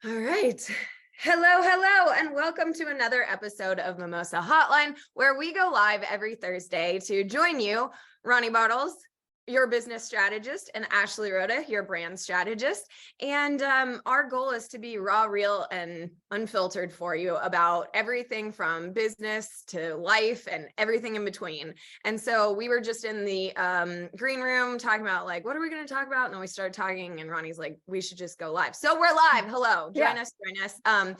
All right. Hello, and welcome to another episode of Mimosa Hotline, where we go live every Thursday to join you, Ronnie Bottles, your business strategist, and Ashley Rhoda, your brand strategist. And our goal is to be raw, real, and unfiltered for you about everything from business to life and everything in between. And so we were just in the green room talking about like, what are we going to talk about? And then we started talking and Ronnie's like, we should just go live. So we're live. Hello, join us. I'm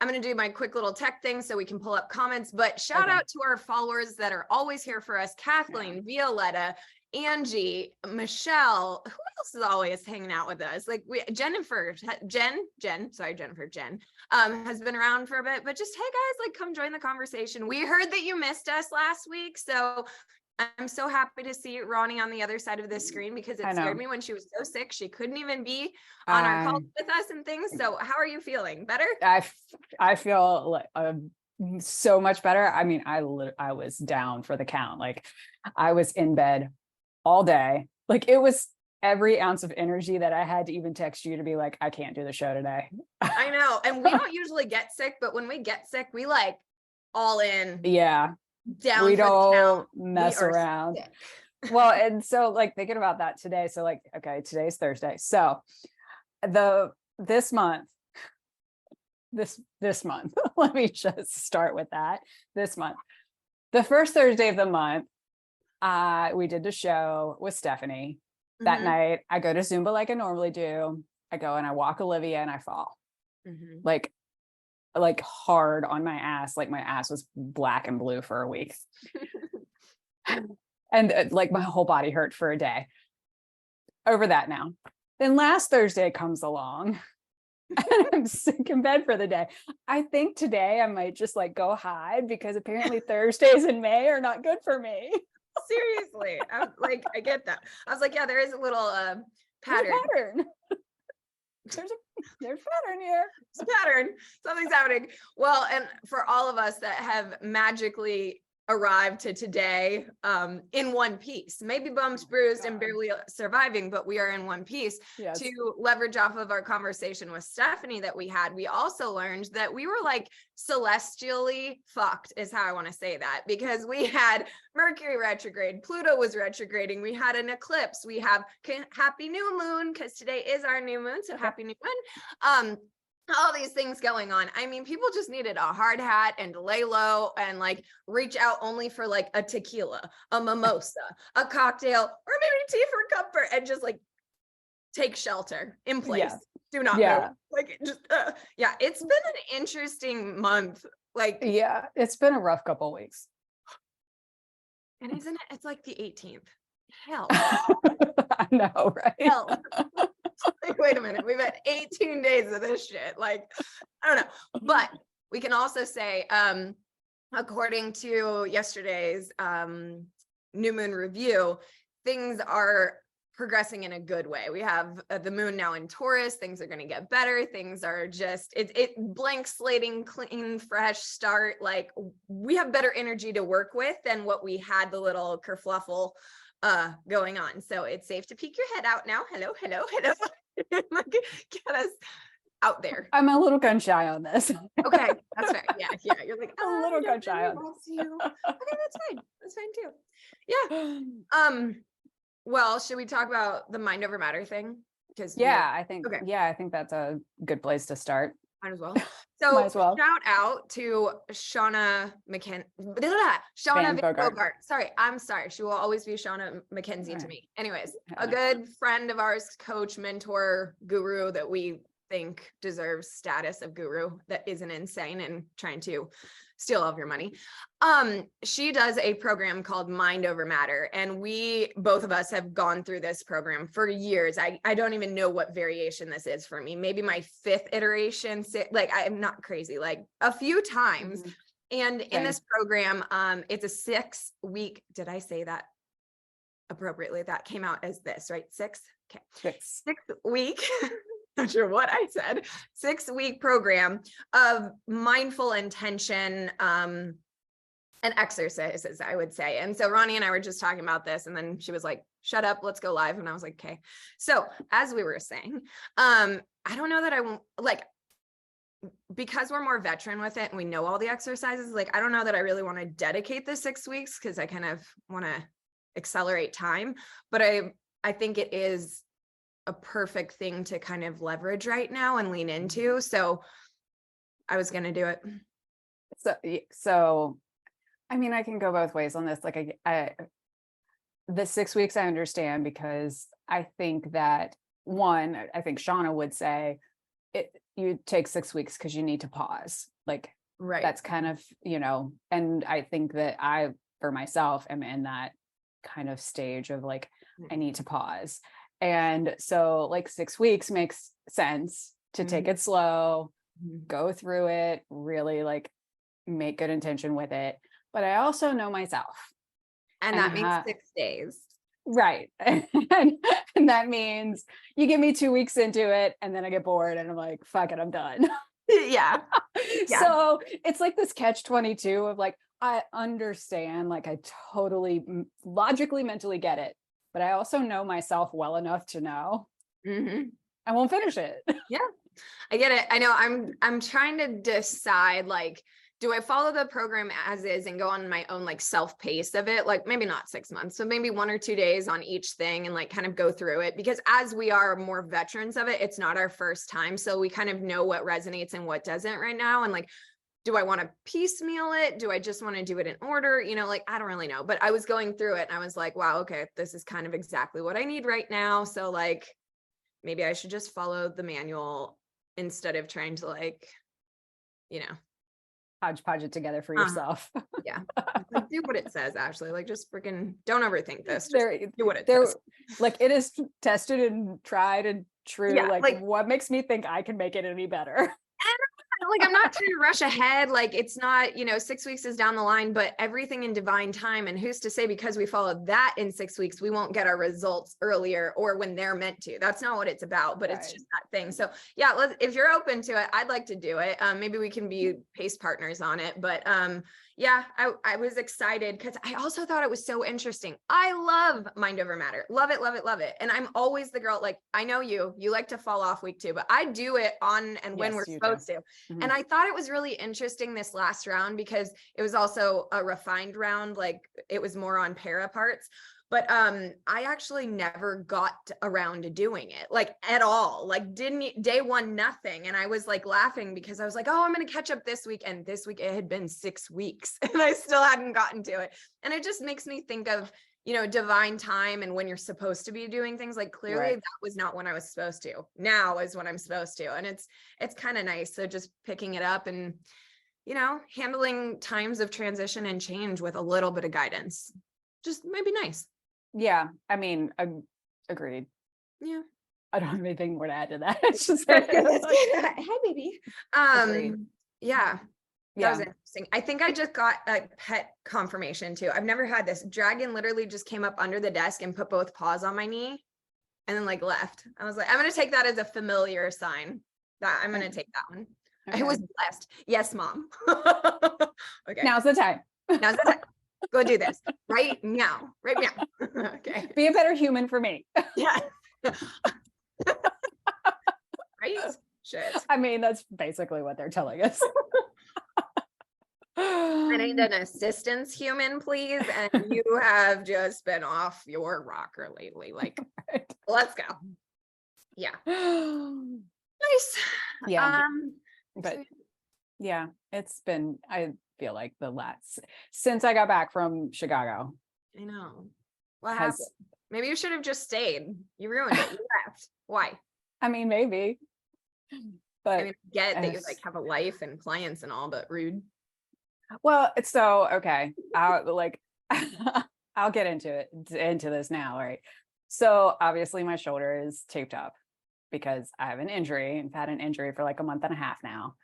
going to do my quick little tech thing so we can pull up comments, but shout out to our followers that are always here for us. Kathleen, Violetta, Angie, Michelle, who else is always hanging out with us? Like Jennifer has been around for a bit, but just, hey guys, like come join the conversation. We heard that you missed us last week. So I'm so happy to see Ronnie on the other side of this screen because it scared me when she was so sick. She couldn't even be on our call with us and things. So how are you feeling? Better? I feel like so much better. I mean, I was down for the count. Like I was in bed all day. Like it was every ounce of energy that I had to even text you to be like, I can't do the show today. I know. And we don't usually get sick, but when we get sick, we like all in. Yeah. Down we don't count. mess around. Well, and so like thinking about that today. So like, okay, today's Thursday. So this month, let me just start with that. This month, the first Thursday of the month, we did the show with Stephanie. That night, I go to Zumba like I normally do. I go and I walk Olivia and I fall. Like hard on my ass. Like my ass was black and blue for a week. And like my whole body hurt for a day. Over that now. Then last Thursday comes along. And I'm sick in bed for the day. I think today I might just like go hide because apparently Thursdays in May are not good for me. Seriously. I get that. I was like, yeah, there is a little pattern. There's pattern here. There's a pattern. Something's happening. Well, and for all of us that have magically arrived to today in one piece, maybe bumps, bruised, and barely surviving, but we are in one piece. Yes. To leverage off of our conversation with Stephanie that we had, we also learned that we were like celestially fucked is how I want to say that, because we had Mercury retrograde, Pluto was retrograding, we had an eclipse, we have happy new moon because today is our new moon, so happy new moon. All these things going on. I mean, people just needed a hard hat and to lay low and like reach out only for like a tequila, a mimosa, a cocktail, or maybe tea for comfort and just like take shelter in place. Yeah. Do not move. Like just, it's been an interesting month. Like, yeah, it's been a rough couple of weeks. And isn't it? It's like the 18th. Hell. I know, right? Hell. Like, wait a minute, we've had 18 days of this shit. Like, I don't know. But we can also say, according to yesterday's new moon review, things are progressing in a good way. We have the moon now in Taurus. Things are going to get better. Things are just, it blank slating, clean, fresh start. Like we have better energy to work with than what we had the little kerfluffle going on. So it's safe to peek your head out now. Hello. Get us out there. I'm a little gun shy on this. Okay, that's fair. Yeah. You're like a little gun shy on you. Okay, that's fine too. Yeah. Well, should we talk about the mind over matter thing? Because I think that's a good place to start. Might as well. So shout out to Shauna Bogart. I'm sorry. She will always be Shauna McKenzie to me. Anyways, a good friend of ours, coach, mentor, guru that we think deserves status of guru that isn't insane and trying to steal all of your money. She does a program called Mind Over Matter. And we, both of us have gone through this program for years. I don't even know what variation this is for me. Maybe my 5th iteration, like I'm not crazy, like a few times. And in this program, it's a 6-week, did I say that appropriately? That came out as this, right? 6? Okay. 6-week. Not sure what I said, 6-week program of mindful intention and exercises, I would say. And so Ronnie and I were just talking about this, and then she was like, shut up, let's go live. And I was like, okay. So as we were saying, I don't know that I won't, like, because we're more veteran with it and we know all the exercises, like, I don't know that I really want to dedicate the 6 weeks because I kind of want to accelerate time, but I think it is a perfect thing to kind of leverage right now and lean into. So I was going to do it. So, I mean, I can go both ways on this. Like the 6 weeks I understand, because I think that one, I think Shauna would say you take 6 weeks because you need to pause. Like, Right. that's kind of, and I think that I, for myself, am in that kind of stage of like, I need to pause. And so like 6 weeks makes sense to take it slow, go through it, really like make good intention with it. But I also know myself. And that means 6 days. Right. And that means you get me 2 weeks into it and then I get bored and I'm like, fuck it, I'm done. Yeah. So it's like this catch-22 of like, I understand, like I totally logically, mentally get it, but I also know myself well enough to know I won't finish it. Yeah, I get it. I know I'm trying to decide, like, do I follow the program as is and go on my own like self pace of it? Like maybe not 6 months, so maybe 1 or 2 days on each thing and like kind of go through it, because as we are more veterans of it, it's not our first time. So we kind of know what resonates and what doesn't right now. And like, do I want to piecemeal it? Do I just want to do it in order? Like, I don't really know, but I was going through it and I was like, wow, okay, this is kind of exactly what I need right now. So like, maybe I should just follow the manual instead of trying to like, hodgepodge it together for yourself. Yeah. Like, do what it says, Ashley. Like, just freaking don't overthink this. Just do what it says. Like, it is tested and tried and true. Yeah, like what makes me think I can make it any better? Like, I'm not trying to rush ahead. Like, it's not, 6 weeks is down the line, but everything in divine time. And who's to say, because we follow that in 6 weeks, we won't get our results earlier or when they're meant to. That's not what it's about, but It's just that thing. So yeah, if you're open to it, I'd like to do it. Maybe we can be pace partners on it, but yeah, I was excited because I also thought it was so interesting. I love mind over matter. Love it, love it, love it. And I'm always the girl, like, I know you like to fall off week 2, but I do it on and when we're supposed to. And I thought it was really interesting this last round because it was also a refined round. Like, it was more on para parts. But I actually never got around to doing it, like, at all. Like, day 1, nothing. And I was like laughing because I was like, oh, I'm going to catch up this week. And this week it had been 6 weeks and I still hadn't gotten to it. And it just makes me think of, divine time and when you're supposed to be doing things. Like, clearly that was not when I was supposed to. Now is when I'm supposed to. And it's kind of nice. So just picking it up and, handling times of transition and change with a little bit of guidance, just maybe nice. Yeah, I mean, agreed. Yeah, I don't have anything more to add to that. It's just hi, baby. Yeah, that was interesting. I think I just got a pet confirmation too. I've never had this. Dragon literally just came up under the desk and put both paws on my knee and then like left. I was like, I'm going to take that as a familiar sign. That I'm going to take that one. Okay. I was blessed. Yes, mom. Okay. Now's the time. Go do this right now. Okay. Be a better human for me. Yeah. Right? Shit. I mean, that's basically what they're telling us. I need an assistance human, please. And you have just been off your rocker lately. Like, let's go. Yeah. Nice. Yeah. But yeah, it's been, I feel like since I got back from Chicago. I know. What happened? Maybe you should have just stayed. You ruined it. You left. Why? I mean, maybe. But I get that you like have a life and clients and all, but rude. Well, it's so okay. I'll get into this now, right? So obviously my shoulder is taped up because I have an injury. I've had an injury for like a month and a half now.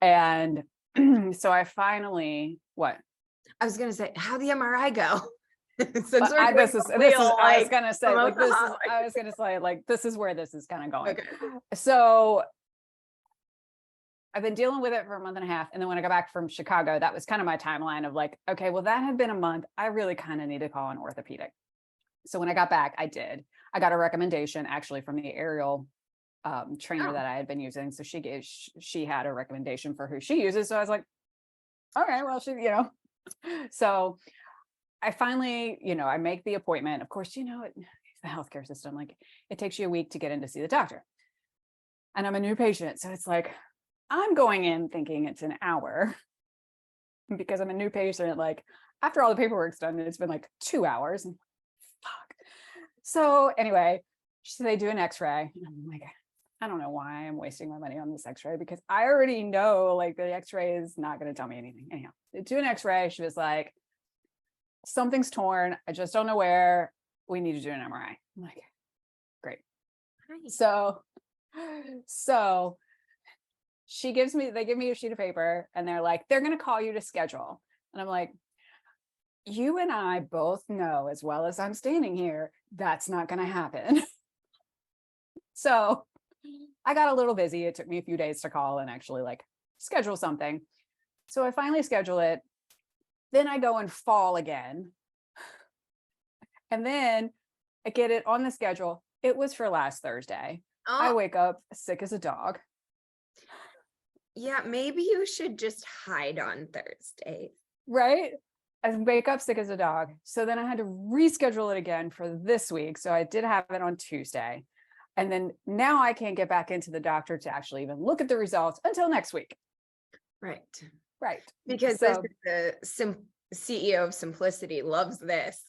And so I finally, what? I was going to say, how'd the MRI go? I was going to say, like, this is where this is kind of going. Okay. So I've been dealing with it for a month and a half. And then when I got back from Chicago, that was kind of my timeline of like, okay, well, that had been a month. I really kind of need to call an orthopedic. So when I got back, I got a recommendation actually from the aerial trainer Oh. that I had been using. So she had a recommendation for who she uses. So I was like, okay, well, so I finally, I make the appointment. Of course, the healthcare system, like it takes you a week to get in to see the doctor. And I'm a new patient. So it's like, I'm going in thinking it's an hour because I'm a new patient. Like after all the paperwork's done, it's been like 2 hours. And fuck. So anyway, so they do an x-ray. And I'm like, I don't know why I'm wasting my money on this x-ray because I already know like the x-ray is not going to tell me anything. Anyhow, they do an x-ray. She was like, something's torn. I just don't know where. We need to do an MRI. I'm like, great. Nice. So they give me a sheet of paper and they're like, they're going to call you to schedule. And I'm like, you and I both know as well as I'm standing here, that's not going to happen. So I got a little busy. It took me a few days to call and actually like schedule something. So I finally schedule it. Then I go and fall again. And then I get it on the schedule. It was for last Thursday. Oh. I wake up sick as a dog. Yeah, maybe you should just hide on Thursday. Right? I wake up sick as a dog. So then I had to reschedule it again for this week. So I did have it on Tuesday. And then now I can't get back into the doctor to actually even look at the results until next week. Right. Right. Because So the CEO of Simplicity loves this.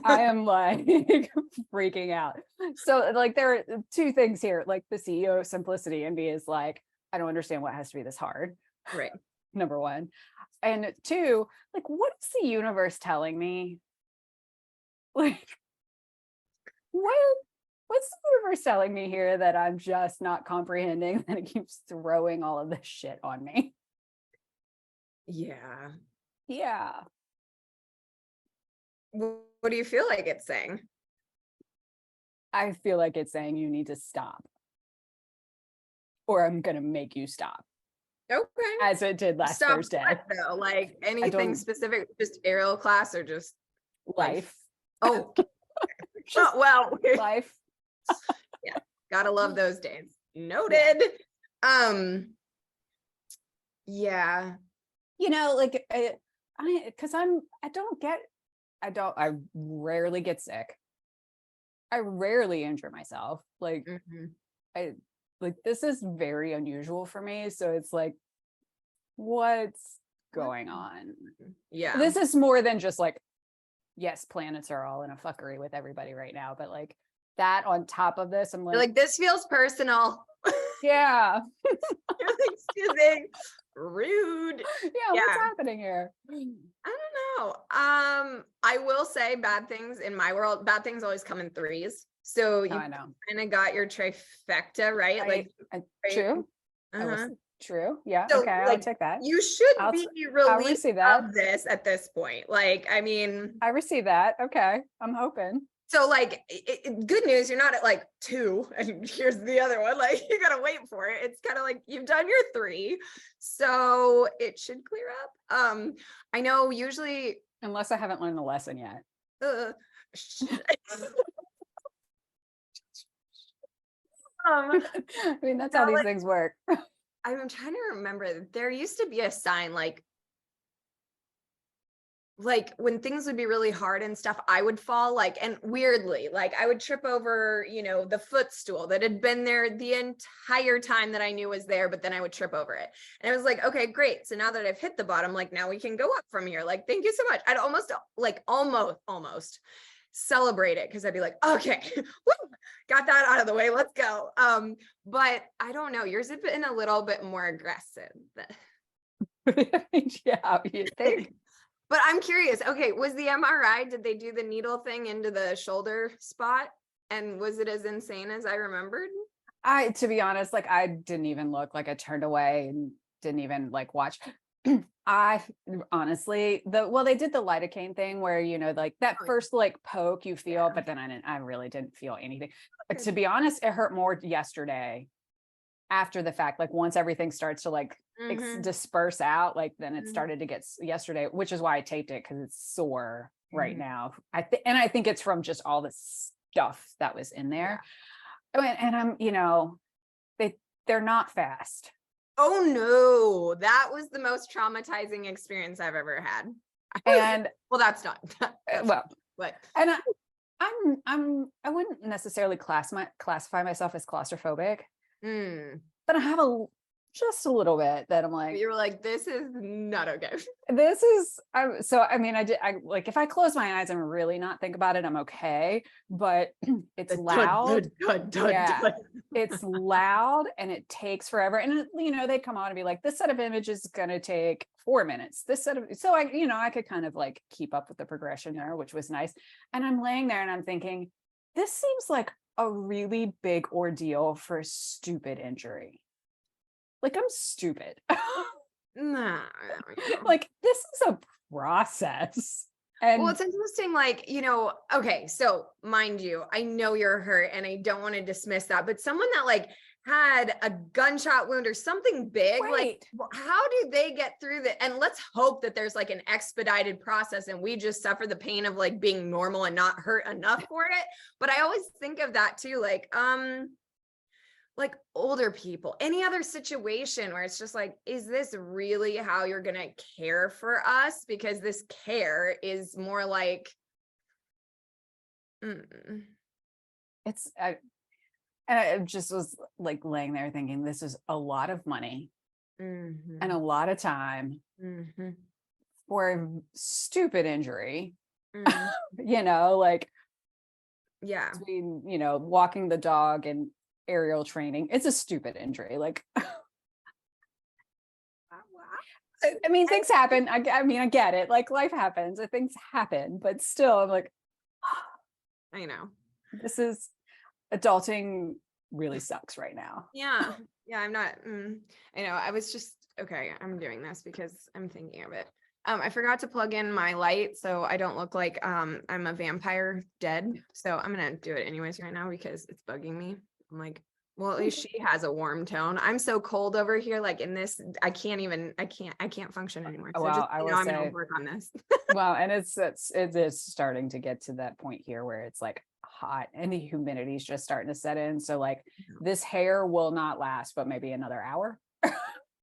I am like freaking out. So like there are two things here. Like the CEO of Simplicity and me is like, I don't understand what has to be this hard. Right. Number one. And two, like what is the universe telling me? Like what's the universe telling me here that I'm just not comprehending that it keeps throwing all of this shit on me? Yeah. Yeah. What do you feel like it's saying? I feel like it's saying you need to stop. Or I'm going to make you stop. Okay. As it did last Stop Thursday. what, though? Like anything specific, just aerial class or just Life. Oh, Just well, life. yeah, gotta love those days. Noted. Yeah. Like I rarely get sick. I rarely injure myself. Like this is very unusual for me. So it's like, what's going on? Yeah. This is more than just like, yes, planets are all in a fuckery with everybody right now. But like that on top of this, I'm You're like, this feels personal. Yeah. You're like, excuse me. Rude. Yeah, what's happening here? I don't know. I will say bad things in my world, bad things always come in threes. So you I know. kind of got your trifecta, right? True. Uh-huh. True. Yeah. So, okay. I'll take that. You should be relieved of this at this point. Like, I mean, I receive that. Okay. I'm hoping. So like, good news, you're not at like 2 and here's the other one. Like you got to wait for it. It's kind of like you've done your 3. So it should clear up. I know usually. Unless I haven't learned the lesson yet. I mean, that's how these things work. I'm trying to remember. There used to be a sign like when things would be really hard and stuff, I would fall and weirdly, like I would trip over, the footstool that had been there the entire time that I knew was there, but then I would trip over it. And I was like, okay, great. So now that I've hit the bottom, like now we can go up from here. Like, thank you so much. I'd almost celebrate it. Cause I'd be like, okay, woo, got that out of the way. Let's go. But I don't know. Yours had been a little bit more aggressive. Yeah, you think. But I'm curious. Okay, was the MRI, did they do the needle thing into the shoulder spot? And was it as insane as I remembered? To be honest, I didn't even look. I turned away and didn't even watch. I honestly, they did the lidocaine thing where, that first poke you feel, but then I really didn't feel anything. But to be honest, it hurt more yesterday after the fact, once everything starts to disperse out, then it started to get yesterday, which is why I taped it because it's sore right now. I think it's from just all the stuff that was in there. I mean, and I'm, they're not fast. Oh no, that was the most traumatizing experience I've ever had. And well, that's not. well, But and I wouldn't necessarily classify myself as claustrophobic, but I have just a little bit that I'm like, you were like, this is not okay. this is, I mean, I like, if I close my eyes and really not think about it, I'm okay, but it's loud. Yeah, it's loud and it takes forever. And they come on and be like, this set of images is going to take 4 minutes. So I could kind of like keep up with the progression there, which was nice. And I'm laying there and I'm thinking, this seems like a really big ordeal for a stupid injury. Like, I'm stupid. Nah. Like, this is a process. And well, it's interesting, like, okay, so mind you, I know you're hurt and I don't want to dismiss that, but someone that like had a gunshot wound or something big, like, how do they get through that? And let's hope that there's like an expedited process and we just suffer the pain of like being normal and not hurt enough for it. But I always think of that too, like older people, any other situation where it's just like, is this really how you're going to care for us? Because this care is more like, it's, and I just was like laying there thinking, this is a lot of money and a lot of time for a stupid injury, like, yeah, between, walking the dog and aerial training, it's a stupid injury. Like, I mean, things happen. I mean, I get it. Like, life happens, things happen, but still, I'm like, I know. This is adulting really sucks right now. Yeah. I'm not, I know. I was just, okay, I'm doing this because I'm thinking of it. I forgot to plug in my light so I don't look like I'm a vampire dead. So I'm going to do it anyways right now because it's bugging me. I'm like, well, at least she has a warm tone. I'm so cold over here. Like in this, I can't function anymore. So well, I'm going to work on this. Well, and it is starting to get to that point here where it's like hot and the humidity is just starting to set in. So like this hair will not last, but maybe another hour.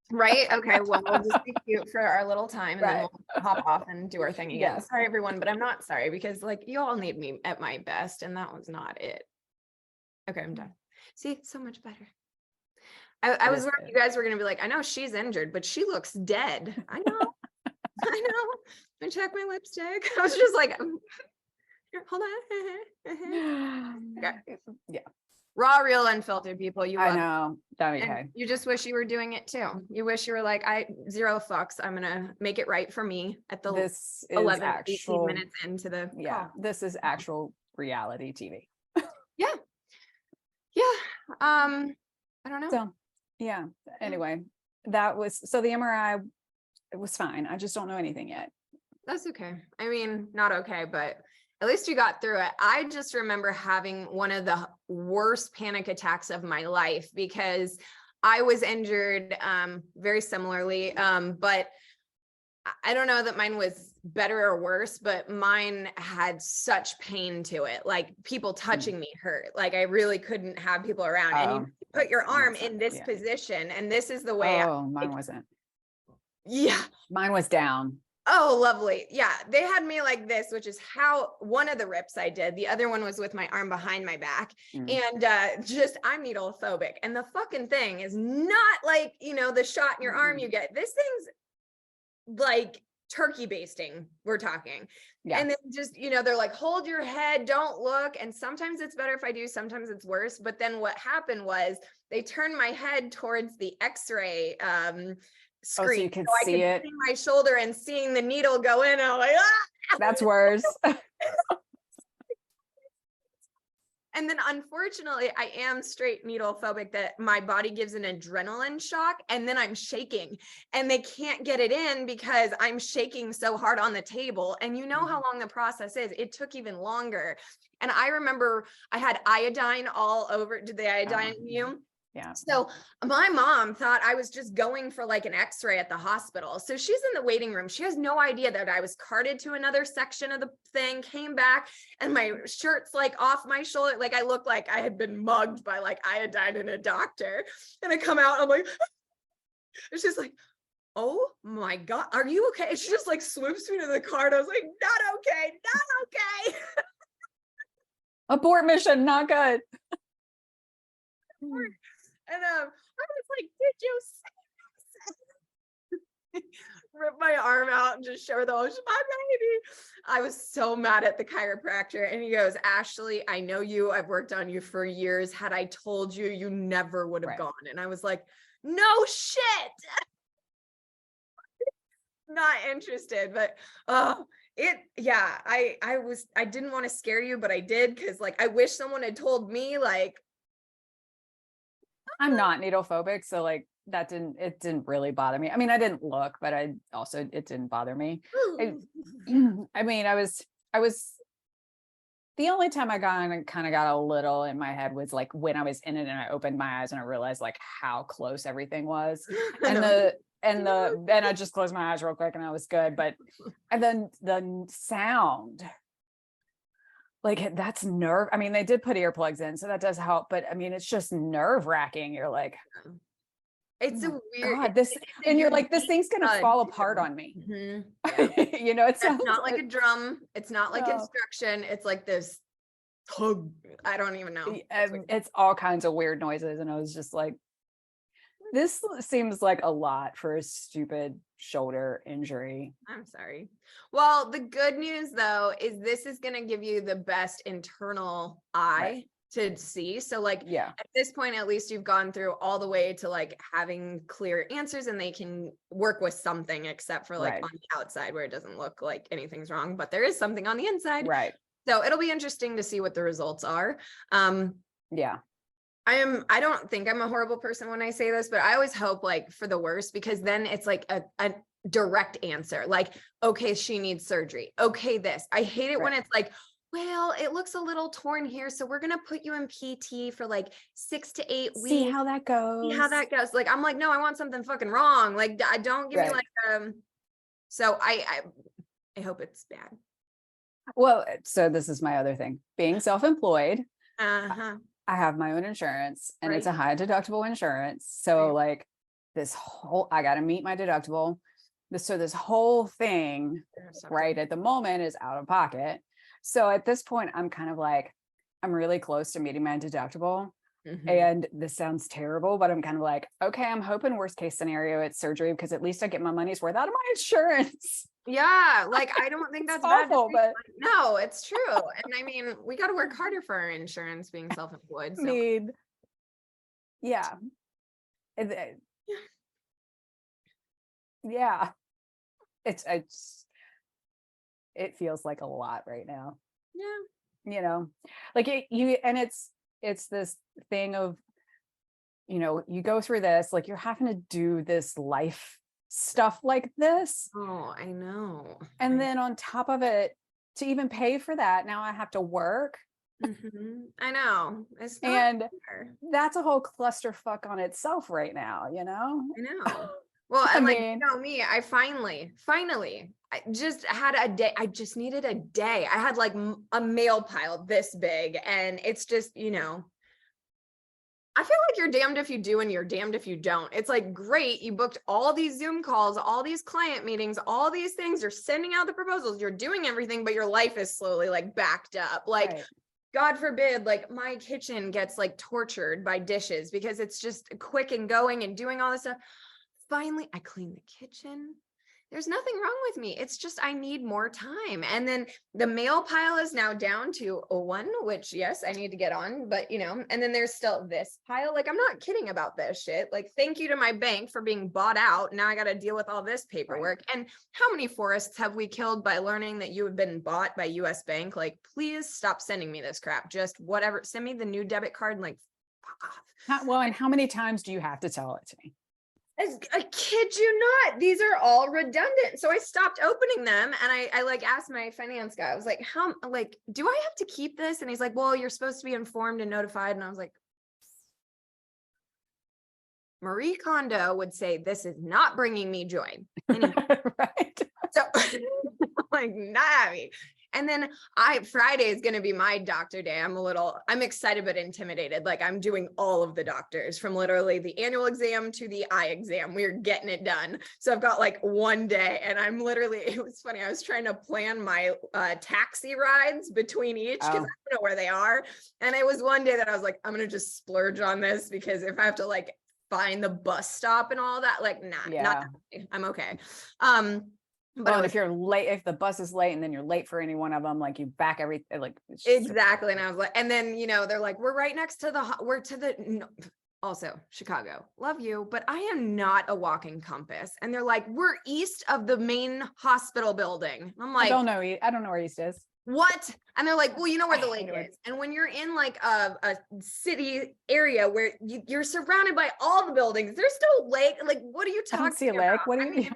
Right. Okay. Well, we'll just be cute for our little time and then we'll hop off and do our thing again. Yes. Sorry, everyone, but I'm not sorry because like you all need me at my best and that was not it. Okay, I'm done. See, so much better. I was worried you guys were going to be like, I know she's injured, but she looks dead. I know. I check my lipstick. I was just like, hold on. Okay. Yeah. Raw, real, unfiltered people. I know. That'd be okay. You just wish you were doing it too. You wish you were like, zero fucks. I'm going to make it right for me at the 18 minutes into the call. This is actual reality TV. Yeah. I don't know. So, yeah. Anyway, so the MRI, it was fine. I just don't know anything yet. That's okay. I mean, not okay, but at least you got through it. I just remember having one of the worst panic attacks of my life because I was injured very similarly, but I don't know that mine was better or worse, but mine had such pain to it. Like people touching me hurt. Like I really couldn't have people around. And you put your arm in this position, and this is the way. Mine wasn't. Yeah. Mine was down. Oh, lovely. Yeah. They had me like this, which is how one of the rips I did. The other one was with my arm behind my back. And I'm needle phobic. And the fucking thing is not like, the shot in your arm you get. This thing's like turkey basting, we're talking. Yeah. And then just, they're like, hold your head, don't look. And sometimes it's better if I do, sometimes it's worse. But then what happened was they turned my head towards the x-ray screen. So you could see it. See my shoulder and seeing the needle go in. I'm like, ah! That's worse. And then unfortunately, I am straight needle phobic that my body gives an adrenaline shock and then I'm shaking and they can't get it in because I'm shaking so hard on the table. And you know how long the process is. It took even longer. And I remember I had iodine all over. Did they iodine you? Yeah. So my mom thought I was just going for like an x-ray at the hospital. So she's in the waiting room. She has no idea that I was carted to another section of the thing, came back, and my shirt's like off my shoulder. Like I look like I had been mugged by like iodine and a doctor. And I come out, I'm like, and she's like, oh my God, are you okay? And she just like swoops me to the car. And I was like, not okay, not okay. Abort mission, not good. And I was like, did you say this? Rip my arm out and just show her the ocean, my baby. I was so mad at the chiropractor. And he goes, Ashley, I know you. I've worked on you for years. Had I told you, you never would have gone. And I was like, no shit. Not interested, but I didn't want to scare you, but I did, because like I wish someone had told me. Like, I'm not needle phobic, so like it didn't really bother me. I mean, I didn't look, but it didn't bother me. I mean, I was the only time I kind of got a little in my head was like when I was in it and I opened my eyes and I realized like how close everything was. And then I just closed my eyes real quick and I was good. But and then the sound, like that's nerve. I mean, they did put earplugs in, so that does help. But I mean, it's just nerve wracking. You're like, it's oh a weird, God, this, and you're like, this thing's gonna fall apart on me. Yeah. You know, it sounds not like a drum. It's not like No. instruction. It's like this tug. I don't even know. It's all kinds of weird noises, and I was just like, this seems like a lot for a stupid shoulder injury. I'm sorry. Well, the good news though is this is going to give you the best internal eye to see. So like at this point, at least you've gone through all the way to like having clear answers, and they can work with something, except for like on the outside where it doesn't look like anything's wrong, but there is something on the inside. Right. So it'll be interesting to see what the results are. I don't think I'm a horrible person when I say this, but I always hope like for the worst, because then it's like a direct answer. Like, okay, she needs surgery. Okay, this. I hate it when it's like, well, it looks a little torn here, so we're going to put you in PT for like 6 to 8 weeks. See how that goes. Like, I'm like, no, I want something fucking wrong. Like, I don't give me like, so I hope it's bad. Well, so this is my other thing, being self-employed. I have my own insurance, and it's a high deductible insurance. So like I got to meet my deductible. This whole thing right at the moment is out of pocket. So at this point, I'm kind of like, I'm really close to meeting my deductible. And this sounds terrible, but I'm kind of like, okay, I'm hoping worst case scenario it's surgery, because at least I get my money's worth out of my insurance. Yeah, like I don't think that's awful, bad, but no, it's true. And I mean, we got to work harder for our insurance being self-employed. So. I mean, it feels like a lot right now. You know, like it's this thing of, you know, you go through this, like you're having to do this life stuff like this. Oh, I know. And then on top of it, to even pay for that, now I have to work. I know. And that's a whole clusterfuck on itself right now, you know? I know. Well, and like, you know me, I finally, I just had a day. I just needed a day. I had like a mail pile this big, and it's just, you know, I feel like you're damned if you do and you're damned if you don't. It's like, great, you booked all these Zoom calls, all these client meetings, all these things. You're sending out the proposals, you're doing everything, but your life is slowly like backed up. Like, God forbid, like my kitchen gets like tortured by dishes because it's just quick and going and doing all this stuff. Finally, I cleaned the kitchen. There's nothing wrong with me. It's just, I need more time. And then the mail pile is now down to 1, which yes, I need to get on, but you know, and then there's still this pile. Like, I'm not kidding about this shit. Like, thank you to my bank for being bought out. Now I got to deal with all this paperwork. And how many forests have we killed by learning that you have been bought by US Bank? Like, please stop sending me this crap. Just whatever. Send me the new debit card and like, fuck off. Well, and how many times do you have to tell it to me? I kid you not. These are all redundant. So I stopped opening them, and I like asked my finance guy, I was like, how, like, do I have to keep this? And he's like, well, you're supposed to be informed and notified. And I was like, Marie Kondo would say, this is not bringing me joy. Anyway, Right. so I'm like, not happy. And then Friday is going to be my doctor day. I'm excited, but intimidated. Like I'm doing all of the doctors from literally the annual exam to the eye exam. We're getting it done. So I've got like one day and it was funny. I was trying to plan my taxi rides between each because I don't know where they are. And it was one day that I was like, I'm going to just splurge on this because if I have to like find the bus stop and all that, like, not I'm okay. But if you're late, if the bus is late and then you're late for any one of them, like you back everything, like exactly. And I was like, and then, they're like, we're right next to also Chicago, love you, but I am not a walking compass. And they're like, we're east of the main hospital building. I'm like, I don't know where east is. What? And they're like, well, you know where the lake is. And when you're in like a city area where you're surrounded by all the buildings, there's no lake. Like, what are you talking about? I don't see a lake. What do you mean?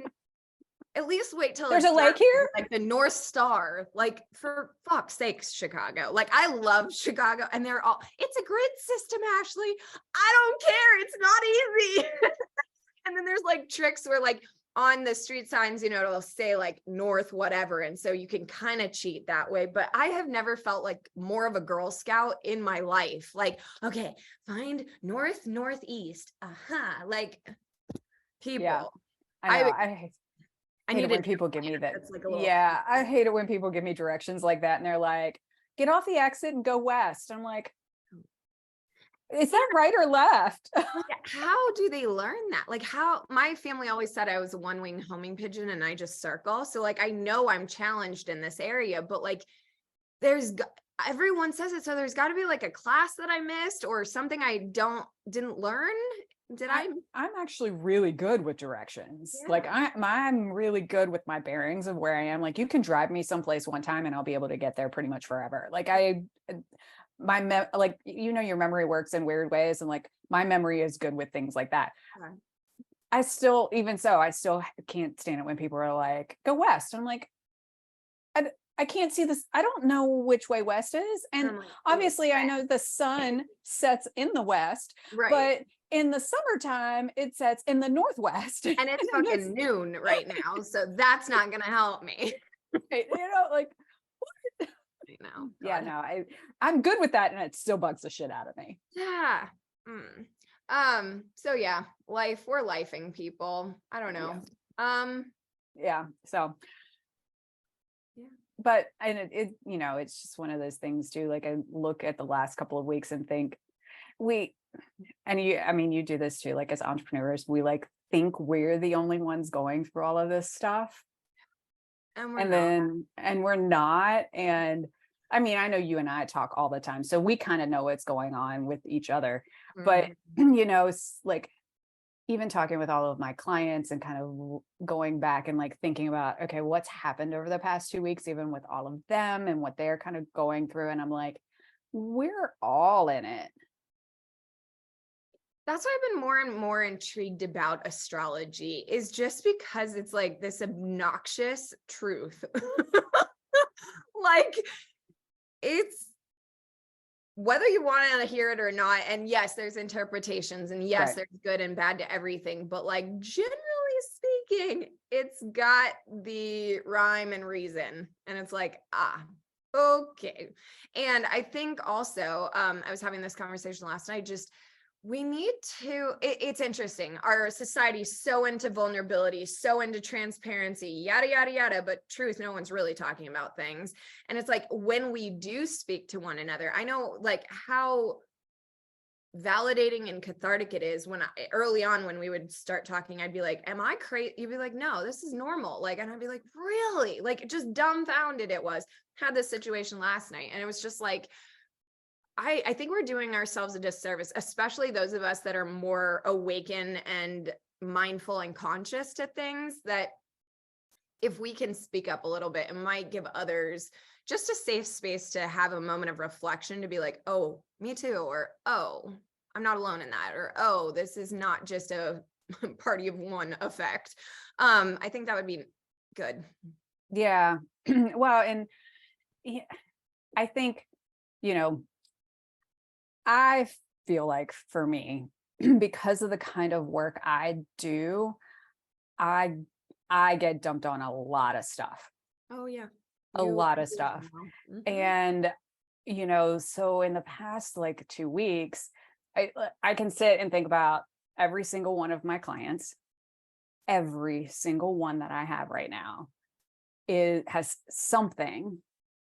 At least wait till there's a lake here, like the North Star. Like for fuck's sakes, Chicago. Like I love Chicago, and it's a grid system, Ashley. I don't care. It's not easy. And then there's like tricks where like on the street signs, it'll say like north whatever, and so you can kind of cheat that way. But I have never felt like more of a Girl Scout in my life. Like, okay, find north, northeast. Like people. Yeah, I know. I hate it when people give me that. I hate it when people give me directions like that and they're like, get off the exit and go west. I'm like, is that right or left? How do they learn that? Like my family always said I was a one-winged homing pigeon and I just circle. So like, I know I'm challenged in this area, but like everyone says it. So there's gotta be like a class that I missed or something I didn't learn. I'm actually really good with directions. Yeah. Like I'm really good with my bearings of where I am. Like you can drive me someplace one time and I'll be able to get there pretty much forever. Like your memory works in weird ways. And like my memory is good with things like that. Yeah. I still can't stand it when people are like, go west. I'm like, I can't see this. I don't know which way west is. And obviously I know the sun sets in the west, right? But in the summertime, it sets in the northwest. And it's fucking noon right now. So that's not going to help me. Right? Like, what? I know. Yeah, no, I'm good with that. And it still bugs the shit out of me. Yeah. So yeah, we're lifing people. I don't know. Yeah. So, yeah. But, and it's just one of those things too. Like I look at the last couple of weeks and think you do this too, like as entrepreneurs, we like think we're the only ones going through all of this stuff. And we're not. And I mean, I know you and I talk all the time, so we kind of know what's going on with each other. Mm-hmm. But, it's like even talking with all of my clients and kind of going back and like thinking about, okay, what's happened over the past 2 weeks, even with all of them and what they're kind of going through. And I'm like, we're all in it. That's why I've been more and more intrigued about astrology, is just because it's like this obnoxious truth. Like it's whether you want to hear it or not. And yes, there's interpretations and yes, there's good and bad to everything. But like generally speaking, it's got the rhyme and reason. And it's like, okay. And I think also, I was having this conversation last night, we need to, it's interesting. Our society's so into vulnerability, so into transparency, yada, yada, yada, but truth, no one's really talking about things. And it's like, when we do speak to one another, I know like how validating and cathartic it is early on when we would start talking, I'd be like, am I crazy? You'd be like, no, this is normal. Like, and I'd be like, really? Like just dumbfounded it was. Had this situation last night. And it was just like, I think we're doing ourselves a disservice, especially those of us that are more awakened and mindful and conscious to things, that if we can speak up a little bit, it might give others just a safe space to have a moment of reflection, to be like, oh, me too, or, oh, I'm not alone in that, or, oh, this is not just a party of one effect. I think that would be good. Yeah. Well, and I think, I feel like for me, because of the kind of work I do, I get dumped on a lot of stuff. Oh yeah. A lot of stuff. Mhm. And, so in the past like 2 weeks, I can sit and think about every single one of my clients. Every single one that I have right now has something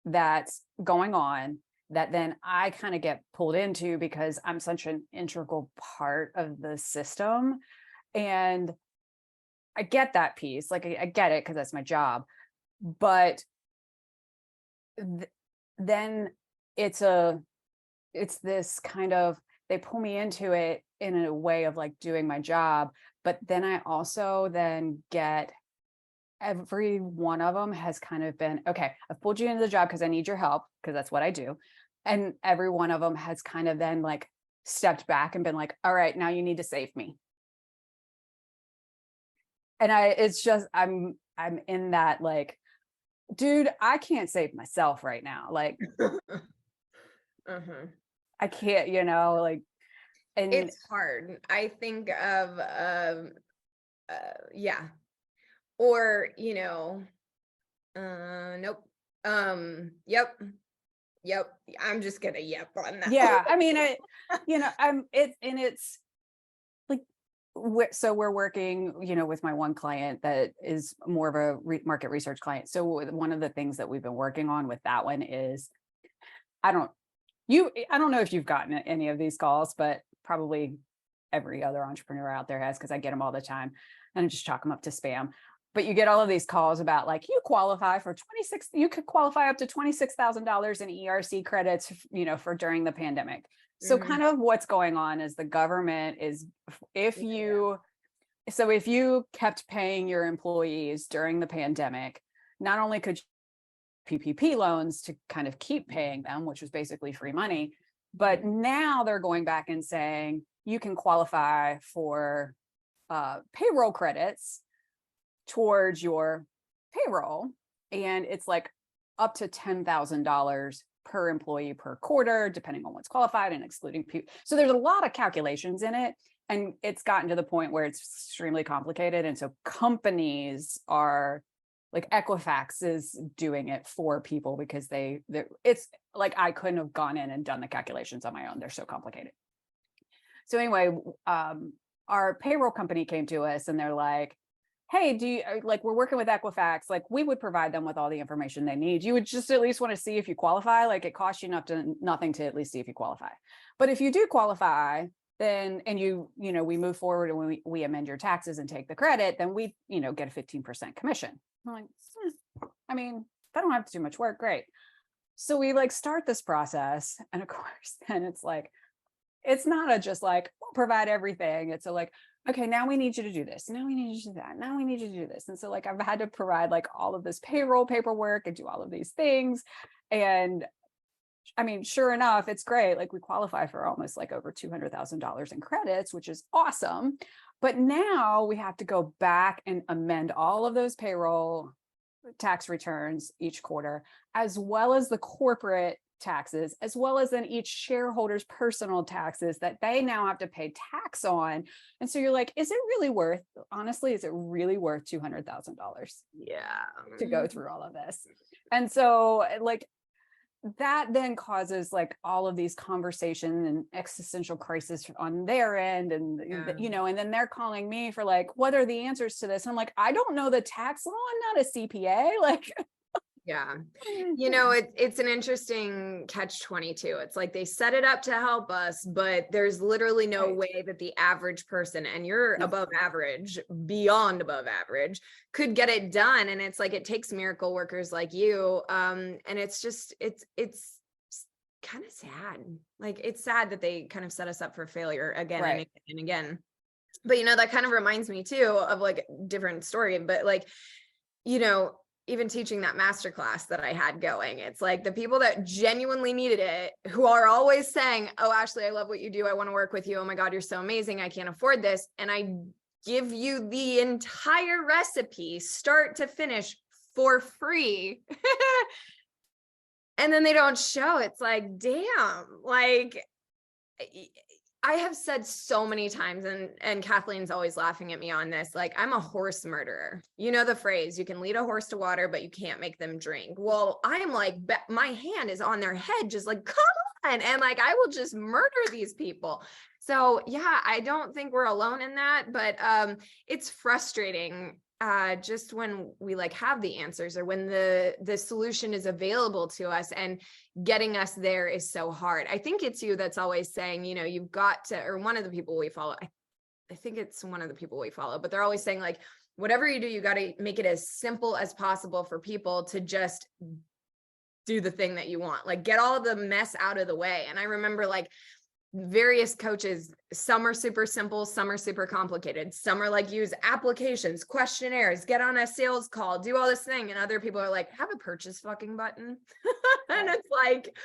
that's going on that then I kind of get pulled into because I'm such an integral part of the system. And I get that piece. Like I get it because that's my job. But then it's this kind of, they pull me into it in a way of like doing my job. But then I also then get, every one of them has kind of been, okay, I've pulled you into the job because I need your help, because that's what I do. And every one of them has kind of then like stepped back and been like, all right, now you need to save me. And it's just, I'm in that like, dude, I can't save myself right now. Like, Uh-huh. I can't, like, and It's hard. I think of yeah. Or, nope. Yep. Yep. I'm just gonna yep on that. yeah, I mean, it's like, so we're working, with my one client that is more of a market research client. So one of the things that we've been working on with that one is, I don't know if you've gotten any of these calls, but probably every other entrepreneur out there has, because I get them all the time and I just chalk them up to spam. But you get all of these calls about like, you could qualify up to $26,000 in ERC credits, for during the pandemic. So kind of what's going on is the government is, if you kept paying your employees during the pandemic, not only could PPP loans to kind of keep paying them, which was basically free money, but now they're going back and saying you can qualify for payroll credits towards your payroll. And it's like up to $10,000 per employee per quarter, depending on what's qualified and excluding people. So there's a lot of calculations in it. And it's gotten to the point where it's extremely complicated. And so companies are like, Equifax is doing it for people because it's like, I couldn't have gone in and done the calculations on my own. They're so complicated. So anyway, our payroll company came to us and they're like, hey, we're working with Equifax, like we would provide them with all the information they need. You would just at least want to see if you qualify. Like it costs you nothing to at least see if you qualify. But if you do qualify, then, and we move forward and we amend your taxes and take the credit, then we, get a 15% commission. I'm like, I mean, if I don't have to do much work, great. So we like start this process. And of course, then it's like, it's not just like, we'll provide everything. It's like, okay, now we need you to do this. Now we need you to do that. Now we need you to do this. And so like, I've had to provide like all of this payroll paperwork and do all of these things. And I mean, sure enough, it's great. Like we qualify for almost like over $200,000 in credits, which is awesome. But now we have to go back and amend all of those payroll tax returns each quarter, as well as the corporate taxes, as well as then each shareholder's personal taxes that they now have to pay tax on. And so you're like, is it really worth $200,000 Yeah. to go through all of this? And so like, that then causes like all of these conversations and existential crisis on their end. And, and then they're calling me for like, what are the answers to this? And I'm like, I don't know the tax law. I'm not a CPA. Like, yeah. It's an interesting catch-22. It's like they set it up to help us, but there's literally no way that the average person, and you're above average, beyond above average, could get it done. And it's like, it takes miracle workers like you. And it's just, it's kind of sad. Like, it's sad that they kind of set us up for failure again and again and again. But, that kind of reminds me too of like a different story, but like, even teaching that masterclass that I had going, it's like the people that genuinely needed it, who are always saying, oh, Ashley, I love what you do. I want to work with you. Oh my God, you're so amazing. I can't afford this. And I give you the entire recipe, start to finish, for free. And then they don't show. It's like, damn, like, I have said so many times, and Kathleen's always laughing at me on this, like, I'm a horse murderer. You know the phrase, you can lead a horse to water, but you can't make them drink. Well, I'm like, my hand is on their head, just like, come on. And like, I will just murder these people. So yeah, I don't think we're alone in that, but it's frustrating just when we like have the answers, or when the solution is available to us, and getting us there is so hard. I think it's you that's always saying, you know, you've got to, or one of the people we follow, I think it's one of the people we follow, but they're always saying like, whatever you do, you got to make it as simple as possible for people to just do the thing that you want, like get all the mess out of the way. And I remember like various coaches, some are super simple, some are super complicated, some are like, use applications, questionnaires, get on a sales call, do all this thing, and other people are like, have a purchase fucking button. And it's like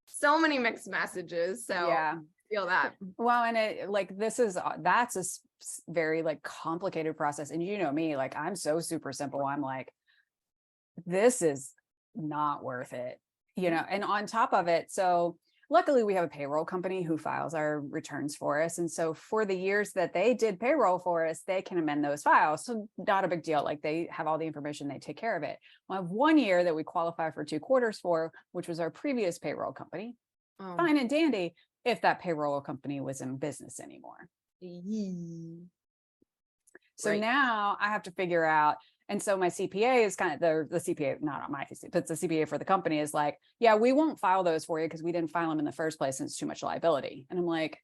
so many mixed messages. So yeah, I feel that. Well, and it like, that's a very like complicated process. And you know me, like I'm so super simple. I'm like, this is not worth it, you know. And on top of it, so luckily we have a payroll company who files our returns for us. And so for the years that they did payroll for us, they can amend those files. So not a big deal. Like they have all the information, they take care of it. We have 1 year that we qualify for 2 quarters for, which was our previous payroll company. Oh. Fine and dandy if that payroll company was in business anymore. So now I have to figure out. And so my CPA is kind of the CPA, not on my CPA, but the CPA for the company is like, yeah, we won't file those for you because we didn't file them in the first place and it's too much liability. And I'm like,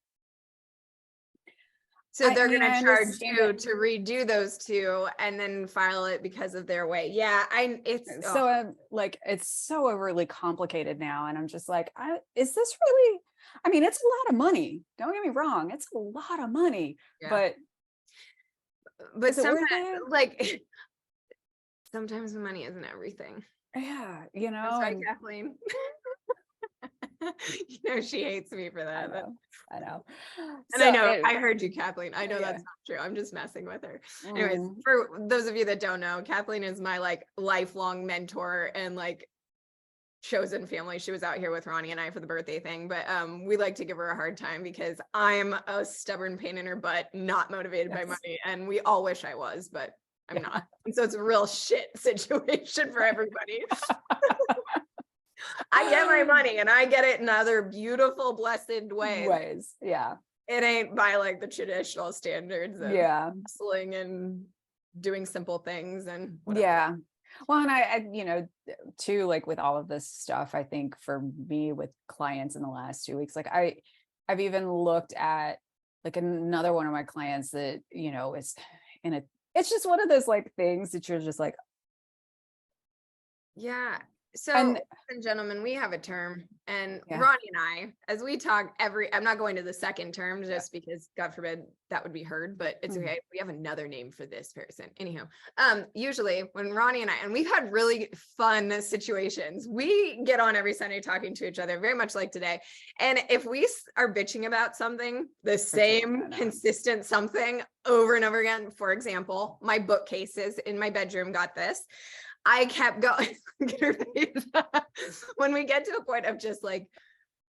so they're going to charge you to redo those 2 and then file it because of their way. Yeah, it's so overly complicated now. And I'm just like, is this really, I mean, it's a lot of money. Don't get me wrong. It's a lot of money, yeah. But sometimes like, sometimes the money isn't everything. Yeah, you know. I'm sorry, Kathleen. You know, she hates me for that. I know. And so, I know, I heard you, Kathleen. I know that's not true. I'm just messing with her. Anyways, for those of you that don't know, Kathleen is my like lifelong mentor and like chosen family. She was out here with Ronnie and I for the birthday thing, but we like to give her a hard time because I'm a stubborn pain in her butt, not motivated by money. And we all wish I was, but I'm not. And so it's a real shit situation for everybody. I get my money and I get it in other beautiful, blessed ways. Yeah. It ain't by like the traditional standards of hustling and doing simple things and whatever. Yeah. Well, and I, you know, too, like with all of this stuff, I think for me with clients in the last 2 weeks, like I've even looked at like another one of my clients that, you know, is in a, it's just one of those like things that you're just like, yeah. So, ladies and gentlemen, we have a term, and Ronnie and I, as we talk I'm not going to the second term just because God forbid that would be heard, but it's okay. We have another name for this person. Anyhow, usually when Ronnie and I, and we've had really fun situations, we get on every Sunday talking to each other, very much like today. And if we are bitching about something, the same consistent something over and over again, for example, my bookcases in my bedroom got this. I kept going. When we get to a point of just like,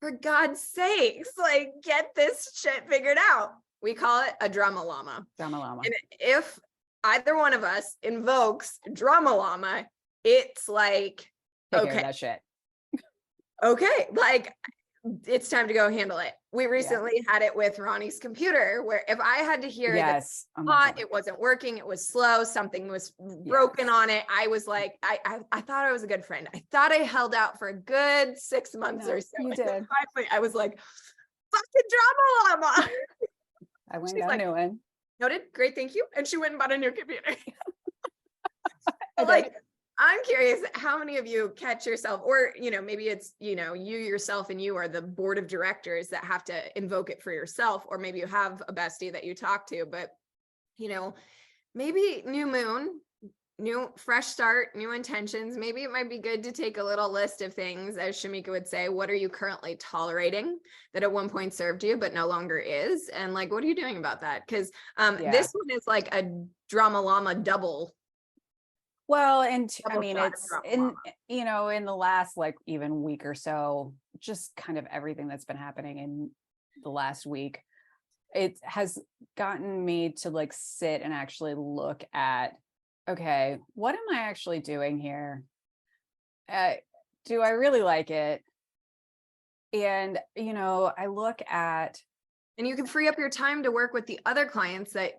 for God's sakes, like get this shit figured out. We call it a drama llama. Drama llama. And if either one of us invokes drama llama, it's like, take care of that shit. Okay, like it's time to go handle it. We recently had it with Ronnie's computer where if I had to hear that it wasn't working, it was slow, something was broken on it, I was like, I thought I was a good friend. I thought I held out for a good 6 months or so. You did. Finally, I was like, fucking drama llama. I went and got a new one. Noted. Great. Thank you. And she went and bought a new computer. Like, I'm curious how many of you catch yourself, or, you know, maybe it's, you know, you yourself and you are the board of directors that have to invoke it for yourself, or maybe you have a bestie that you talk to, but, you know, maybe new moon, new fresh start, new intentions. Maybe it might be good to take a little list of things, as Shamika would say, what are you currently tolerating that at one point served you, but no longer is? And like, what are you doing about that? Because this one is like a drama llama double. Well, and I mean, it's in, you know, in the last like even week or so, just kind of everything that's been happening in the last week. it has gotten me to like sit and actually look at, okay, what am I actually doing here? Do I really like it? And, you know, I look at, And you can free up your time to work with the other clients that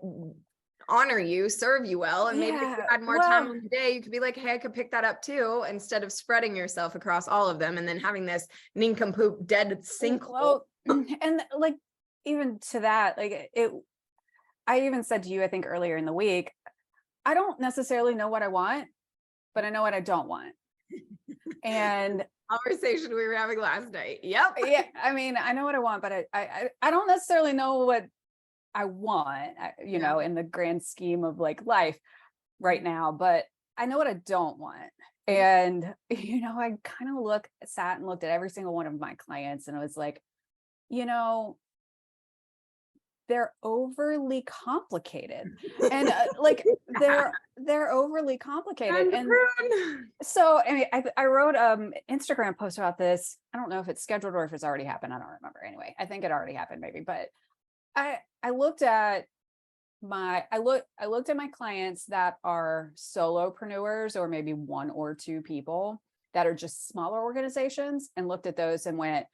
honor you, serve you well. And maybe if you had more time in the day, you could be like, hey, I could pick that up too, instead of spreading yourself across all of them and then having this nincompoop dead sinkhole. And like, even to that, like I even said to you, I think earlier in the week, I don't necessarily know what I want, but I know what I don't want. And conversation we were having last night. Yep. Yeah. I mean, I know what I want, but I don't necessarily know what I want, you know, in the grand scheme of like life right now, but I know what I don't want. And, you know, I kind of sat and looked at every single one of my clients, and I was like, you know, they're overly complicated. And like they're overly complicated. And so I mean, I wrote Instagram post about this. I don't know if it's scheduled or if it's already happened. I don't remember. Anyway, I think it already happened maybe, but I looked at my clients that are solopreneurs, or maybe one or two people that are just smaller organizations, and looked at those and went,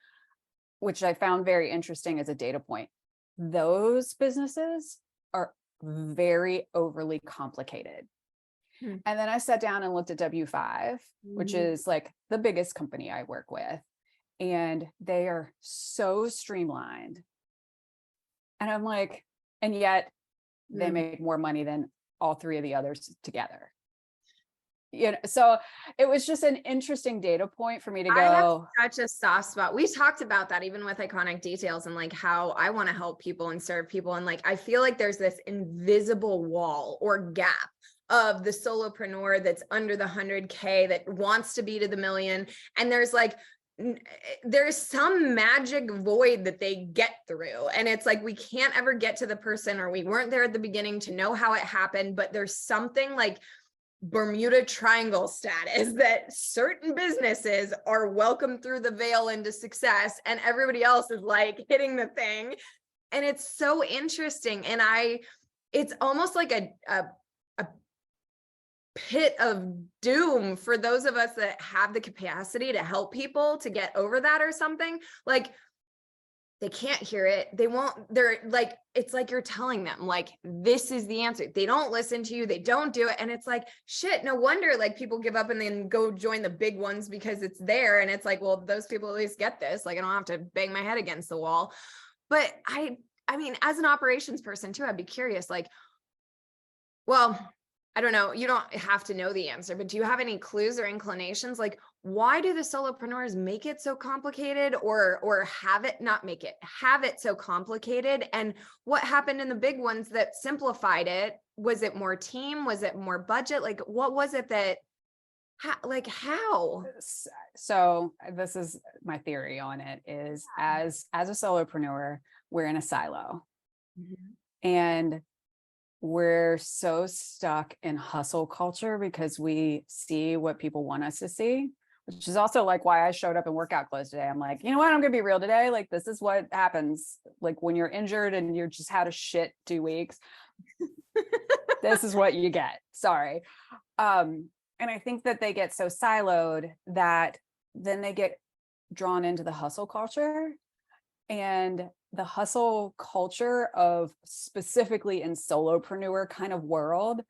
which I found very interesting as a data point. Those businesses are very overly complicated. And then I sat down and looked at W5, which is like the biggest company I work with, and they are so streamlined. And I'm like, and yet they make more money than all three of the others together. You know, so it was just an interesting data point for me to go. I have such a soft spot. We talked about that even with Iconic Details, and like how I want to help people and serve people. And like, I feel like there's this invisible wall or gap of the solopreneur that's under the 100K that wants to be to the million. And there's like, there's some magic void that they get through. And it's like, we can't ever get to the person, or we weren't there at the beginning to know how it happened, but there's something like Bermuda Triangle status that certain businesses are welcome through the veil into success, and everybody else is like hitting the thing. And it's so interesting. And it's almost like a pit of doom for those of us that have the capacity to help people to get over that or something. Like, they can't hear it. They're like, it's like you're telling them like, this is the answer. They don't listen to you. They don't do it. And it's like, shit, no wonder like people give up and then go join the big ones because it's there. And it's like, well, those people at least get this. Like, I don't have to bang my head against the wall. But I mean, as an operations person too, I'd be curious, like, well, I don't know. You don't have to know the answer, but do you have any clues or inclinations? Like, why do the solopreneurs make it so complicated, or have it so complicated? And what happened in the big ones that simplified it? Was it more team? Was it more budget? Like, what was it that, how? So this is my theory on it is, as a solopreneur, we're in a silo. And we're so stuck in hustle culture because we see what people want us to see, which is also like why I showed up in workout clothes today. I'm like, you know what? I'm going to be real today. Like, this is what happens. Like, when you're injured and you're just had a shit 2 weeks, this is what you get. Sorry. And I think that they get so siloed that then they get drawn into the hustle culture, and the hustle culture of specifically in solopreneur kind of world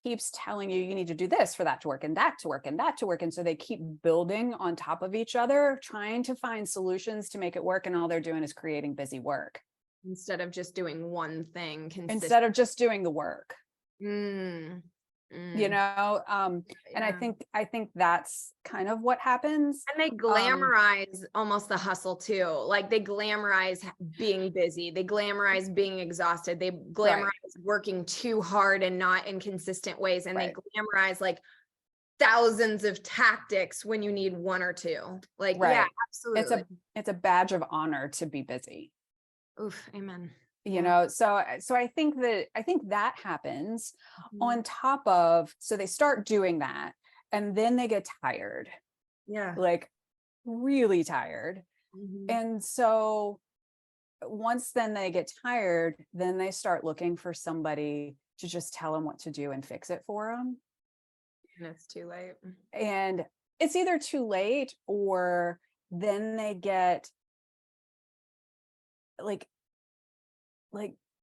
keeps telling you, you need to do this for that to work, and that to work, and that to work. And so they keep building on top of each other, trying to find solutions to make it work. And all they're doing is creating busy work. Instead of just doing one thing Instead of just doing the work. You know, and I think that's kind of what happens. And they glamorize almost the hustle too. Like, they glamorize being busy. They glamorize being exhausted. They glamorize working too hard and not in consistent ways. And they glamorize like thousands of tactics when you need one or two. Like, yeah, absolutely. It's a badge of honor to be busy. Oof, amen. You know, so I think that happens on top of, so they start doing that and then they get tired. Yeah. Like, really tired. And so once then they get tired, then they start looking for somebody to just tell them what to do and fix it for them. And it's too late. And it's either too late, or then they get like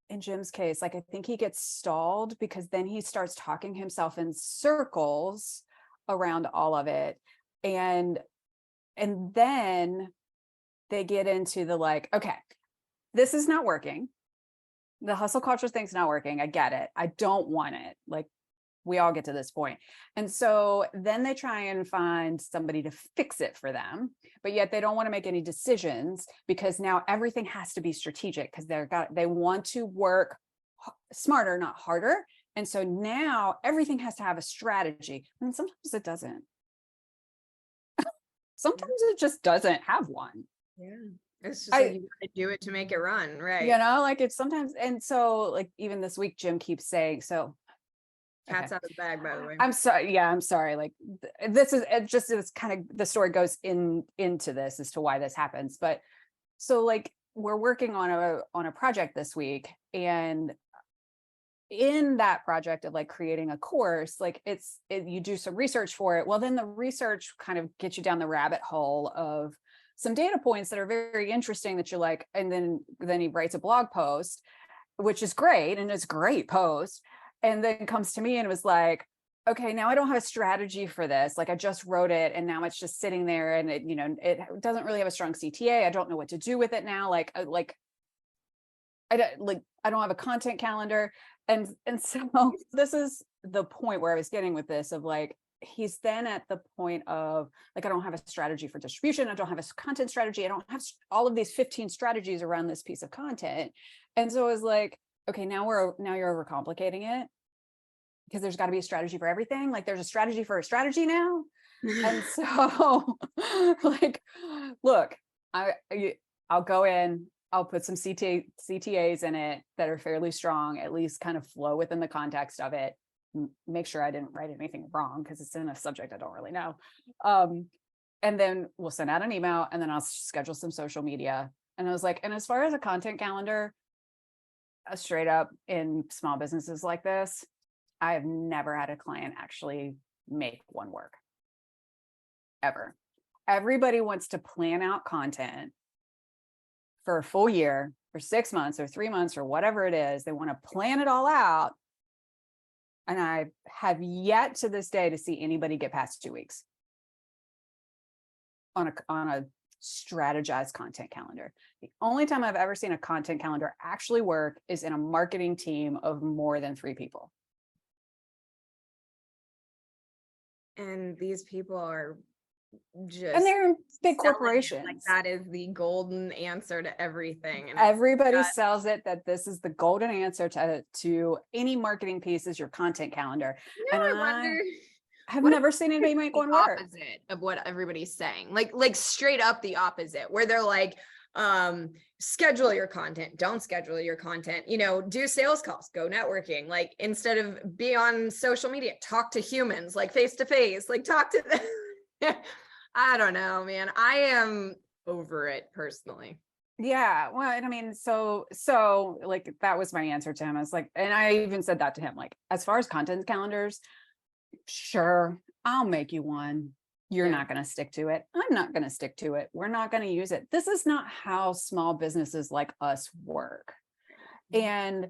in Jim's case, like I think he gets stalled because then he starts talking himself in circles around all of it. And then they get into the like, okay, this is not working. The hustle culture thing's not working. I get it. I don't want it. Like, we all get to this point. And so then they try and find somebody to fix it for them, but yet they don't want to make any decisions because now everything has to be strategic because they want to work smarter, not harder. And so now everything has to have a strategy. And sometimes it doesn't. Sometimes it just doesn't have one. Yeah. It's just like you gotta do it to make it run, right? You know, like it's sometimes, and so like even this week, Jim keeps saying, so cat's out of the bag, by the way. I'm sorry. Yeah, I'm sorry. Like this is it just is kind of the story goes into this as to why this happens. But so like we're working on a project this week, and in that project of like creating a course, like you do some research for it. Well, then the research kind of gets you down the rabbit hole of some data points that are very interesting that you're like, and then he writes a blog post, which is great. And it's a great post. And then comes to me and was like, okay, now I don't have a strategy for this. Like I just wrote it and now it's just sitting there and it, it doesn't really have a strong CTA. I don't know what to do with it now. I don't have a content calendar. And so this is the point where I was getting with this of like, he's then at the point of like, I don't have a strategy for distribution. I don't have a content strategy. I don't have all of these 15 strategies around this piece of content. And so I was like, okay, now you're overcomplicating it because there's got to be a strategy for everything. Like there's a strategy for a strategy now. And so like, look, I'll go in, I'll put some CTAs in it that are fairly strong, at least kind of flow within the context of it. Make sure I didn't write anything wrong because it's in a subject I don't really know. And then we'll send out an email and then I'll schedule some social media. And I was like, and as far as a content calendar, straight up in small businesses like this, I have never had a client actually make one work. Ever. Everybody wants to plan out content for a full year, or 6 months, or 3 months, or whatever it is. They want to plan it all out. And I have yet to this day to see anybody get past 2 weeks on a strategized content calendar. The only time I've ever seen a content calendar actually work is in a marketing team of more than 3 people. And these people are just, and they're big corporations. Like that is the golden answer to everything. And everybody sells it that this is the golden answer to any marketing piece is your content calendar. And I wonder. I've never seen anybody make one work. Opposite of what everybody's saying, like straight up the opposite, where they're like, schedule your content, don't schedule your content, do sales calls, go networking, like instead of be on social media, talk to humans, like face to face, like talk to them. I don't know, man. I am over it personally. Yeah. Well, and I mean, so like that was my answer to him. I was like, and I even said that to him, like, as far as content calendars, sure, I'll make you one. You're not going to stick to it. I'm not going to stick to it. We're not going to use it. This is not how small businesses like us work. And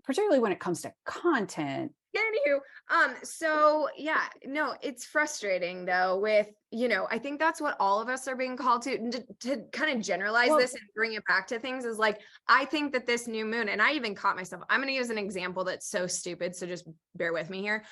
particularly when it comes to content. Anywho, so yeah, no, it's frustrating though with, I think that's what all of us are being called to kind of generalize this and bring it back to things is like, I think that this new moon, and I even caught myself, I'm going to use an example that's so stupid. So just bear with me here.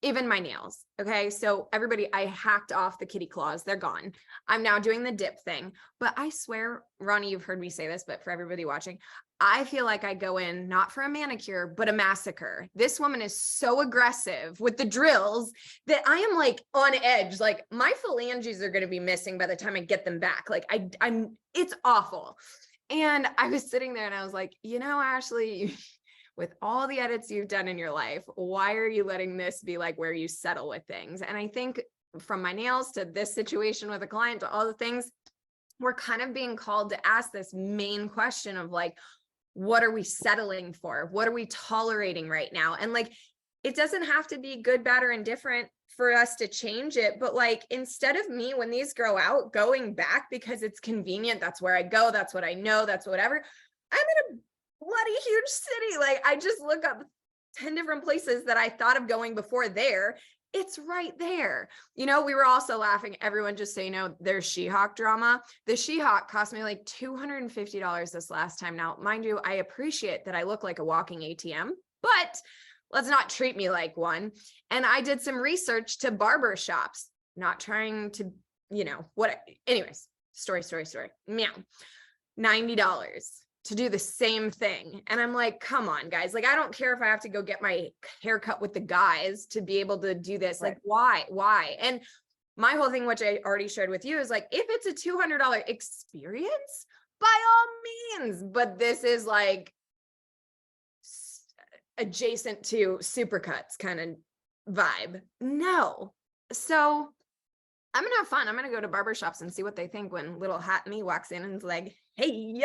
Even my nails. Okay. So everybody, I hacked off the kitty claws. They're gone. I'm now doing the dip thing, but I swear, Ronnie, you've heard me say this, but for everybody watching, I feel like I go in not for a manicure, but a massacre. This woman is so aggressive with the drills that I am like on edge. Like my phalanges are going to be missing by the time I get them back. Like it's awful. And I was sitting there and I was like, Ashley, with all the edits you've done in your life, why are you letting this be like where you settle with things? And I think from my nails to this situation with a client to all the things, we're kind of being called to ask this main question of like, what are we settling for? What are we tolerating right now? And like, it doesn't have to be good, bad, or indifferent for us to change it. But like, instead of me, when these grow out, going back because it's convenient, that's where I go, that's what I know, that's whatever. I'm in a bloody huge city. Like, I just look up 10 different places that I thought of going before there. It's right there. You know, we were also laughing. Everyone, just so you know, there's She-Hulk drama. The She-Hulk cost me like $250 this last time. Now, mind you, I appreciate that I look like a walking ATM, but let's not treat me like one. And I did some research to barber shops, not trying to, you know, what, anyways, story. Meow. $90 to do the same thing. And I'm like, come on, guys. Like, I don't care if I have to go get my hair cut with the guys to be able to do this. Like, why? And my whole thing, which I already shared with you, is like, if it's a $200 experience, by all means, but this is like adjacent to Supercuts kind of vibe. No. So I'm gonna have fun. I'm gonna go to barbershops and see what they think when little hot me walks in and is like, hey,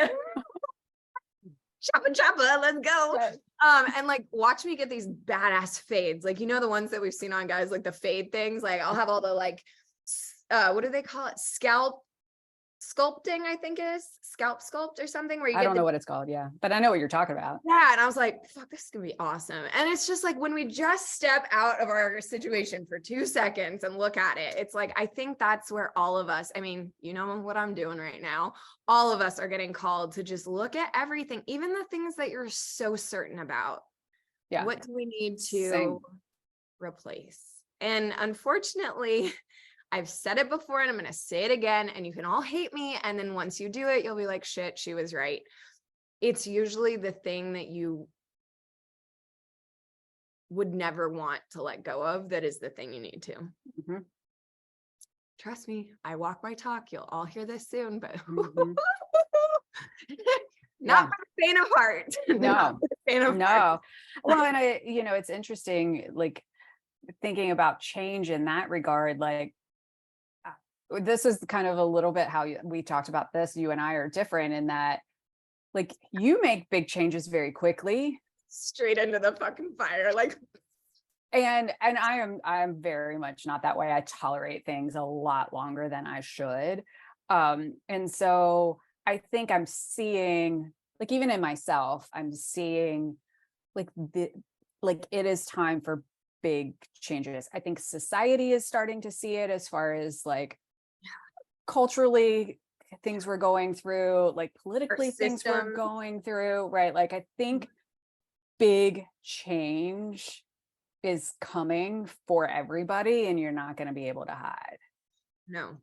choppa, let's go. And like, watch me get these badass fades. Like, you know, the ones that we've seen on guys, like the fade things. Like, I'll have all the like, what do they call it? Scalp sculpting, I think is scalp sculpt or something, where you I don't know what it's called. Yeah. But I know what you're talking about. Yeah. And I was like, fuck, this is gonna be awesome. And it's just like, when we just step out of our situation for 2 seconds and look at it, it's like, I think that's where all of us, I mean, you know what I'm doing right now, all of us are getting called to just look at everything, even the things that you're so certain about. Yeah. What do we need to Same. replace? And unfortunately, I've said it before and I'm going to say it again, and you can all hate me. And then once you do it, you'll be like, shit, she was right. It's usually the thing that you would never want to let go of that is the thing you need to. Mm-hmm. Trust me, I walk my talk. You'll all hear this soon, but Mm-hmm. not for the faint of heart. No, faint of no. heart. Well, and it's interesting, like thinking about change in that regard, like, this is kind of a little bit how we talked about this. You and I are different in that, like, you make big changes very quickly, straight into the fucking fire. Like, and I'm very much not that way. I tolerate things a lot longer than I should. And so I think I'm seeing, like, even in myself, I'm seeing like it is time for big changes. I think society is starting to see it as far as like culturally things we're going through, like politically things we're going through, right? Like, I think big change is coming for everybody, and you're not going to be able to hide. No.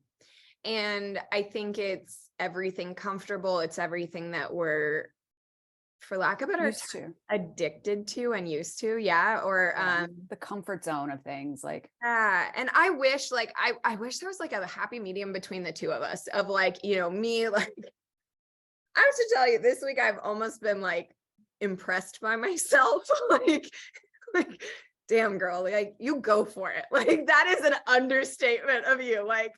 And I think it's everything comfortable. It's everything that we're, for lack of a better term, addicted to and used to. Yeah. Or the comfort zone of things, like, and I wish, like, I wish there was like a happy medium between the two of us, of like, you know, me, like, I have to tell you, this week I've almost been like impressed by myself. like damn girl, like, you go for it. Like, that is an understatement of you. Like,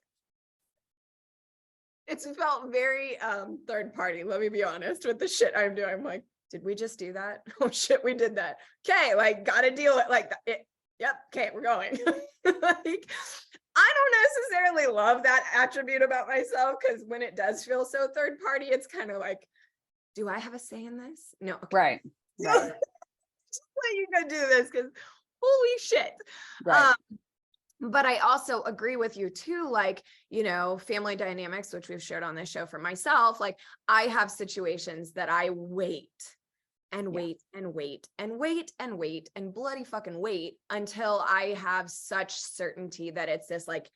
it's felt very third party, let me be honest, with the shit I'm doing. I'm like, did we just do that? Oh shit, we did that. Okay, like, gotta deal with like it. Yep, okay, we're going. Like, I don't necessarily love that attribute about myself, because when it does feel so third party, it's kind of like, do I have a say in this? No. Okay. Right. Just let you go do this, because holy shit. Right. But I also agree with you too, like, you know, family dynamics, which we've shared on this show for myself. Like, I have situations that I wait and wait and wait and wait and wait and bloody fucking wait until I have such certainty that it's this like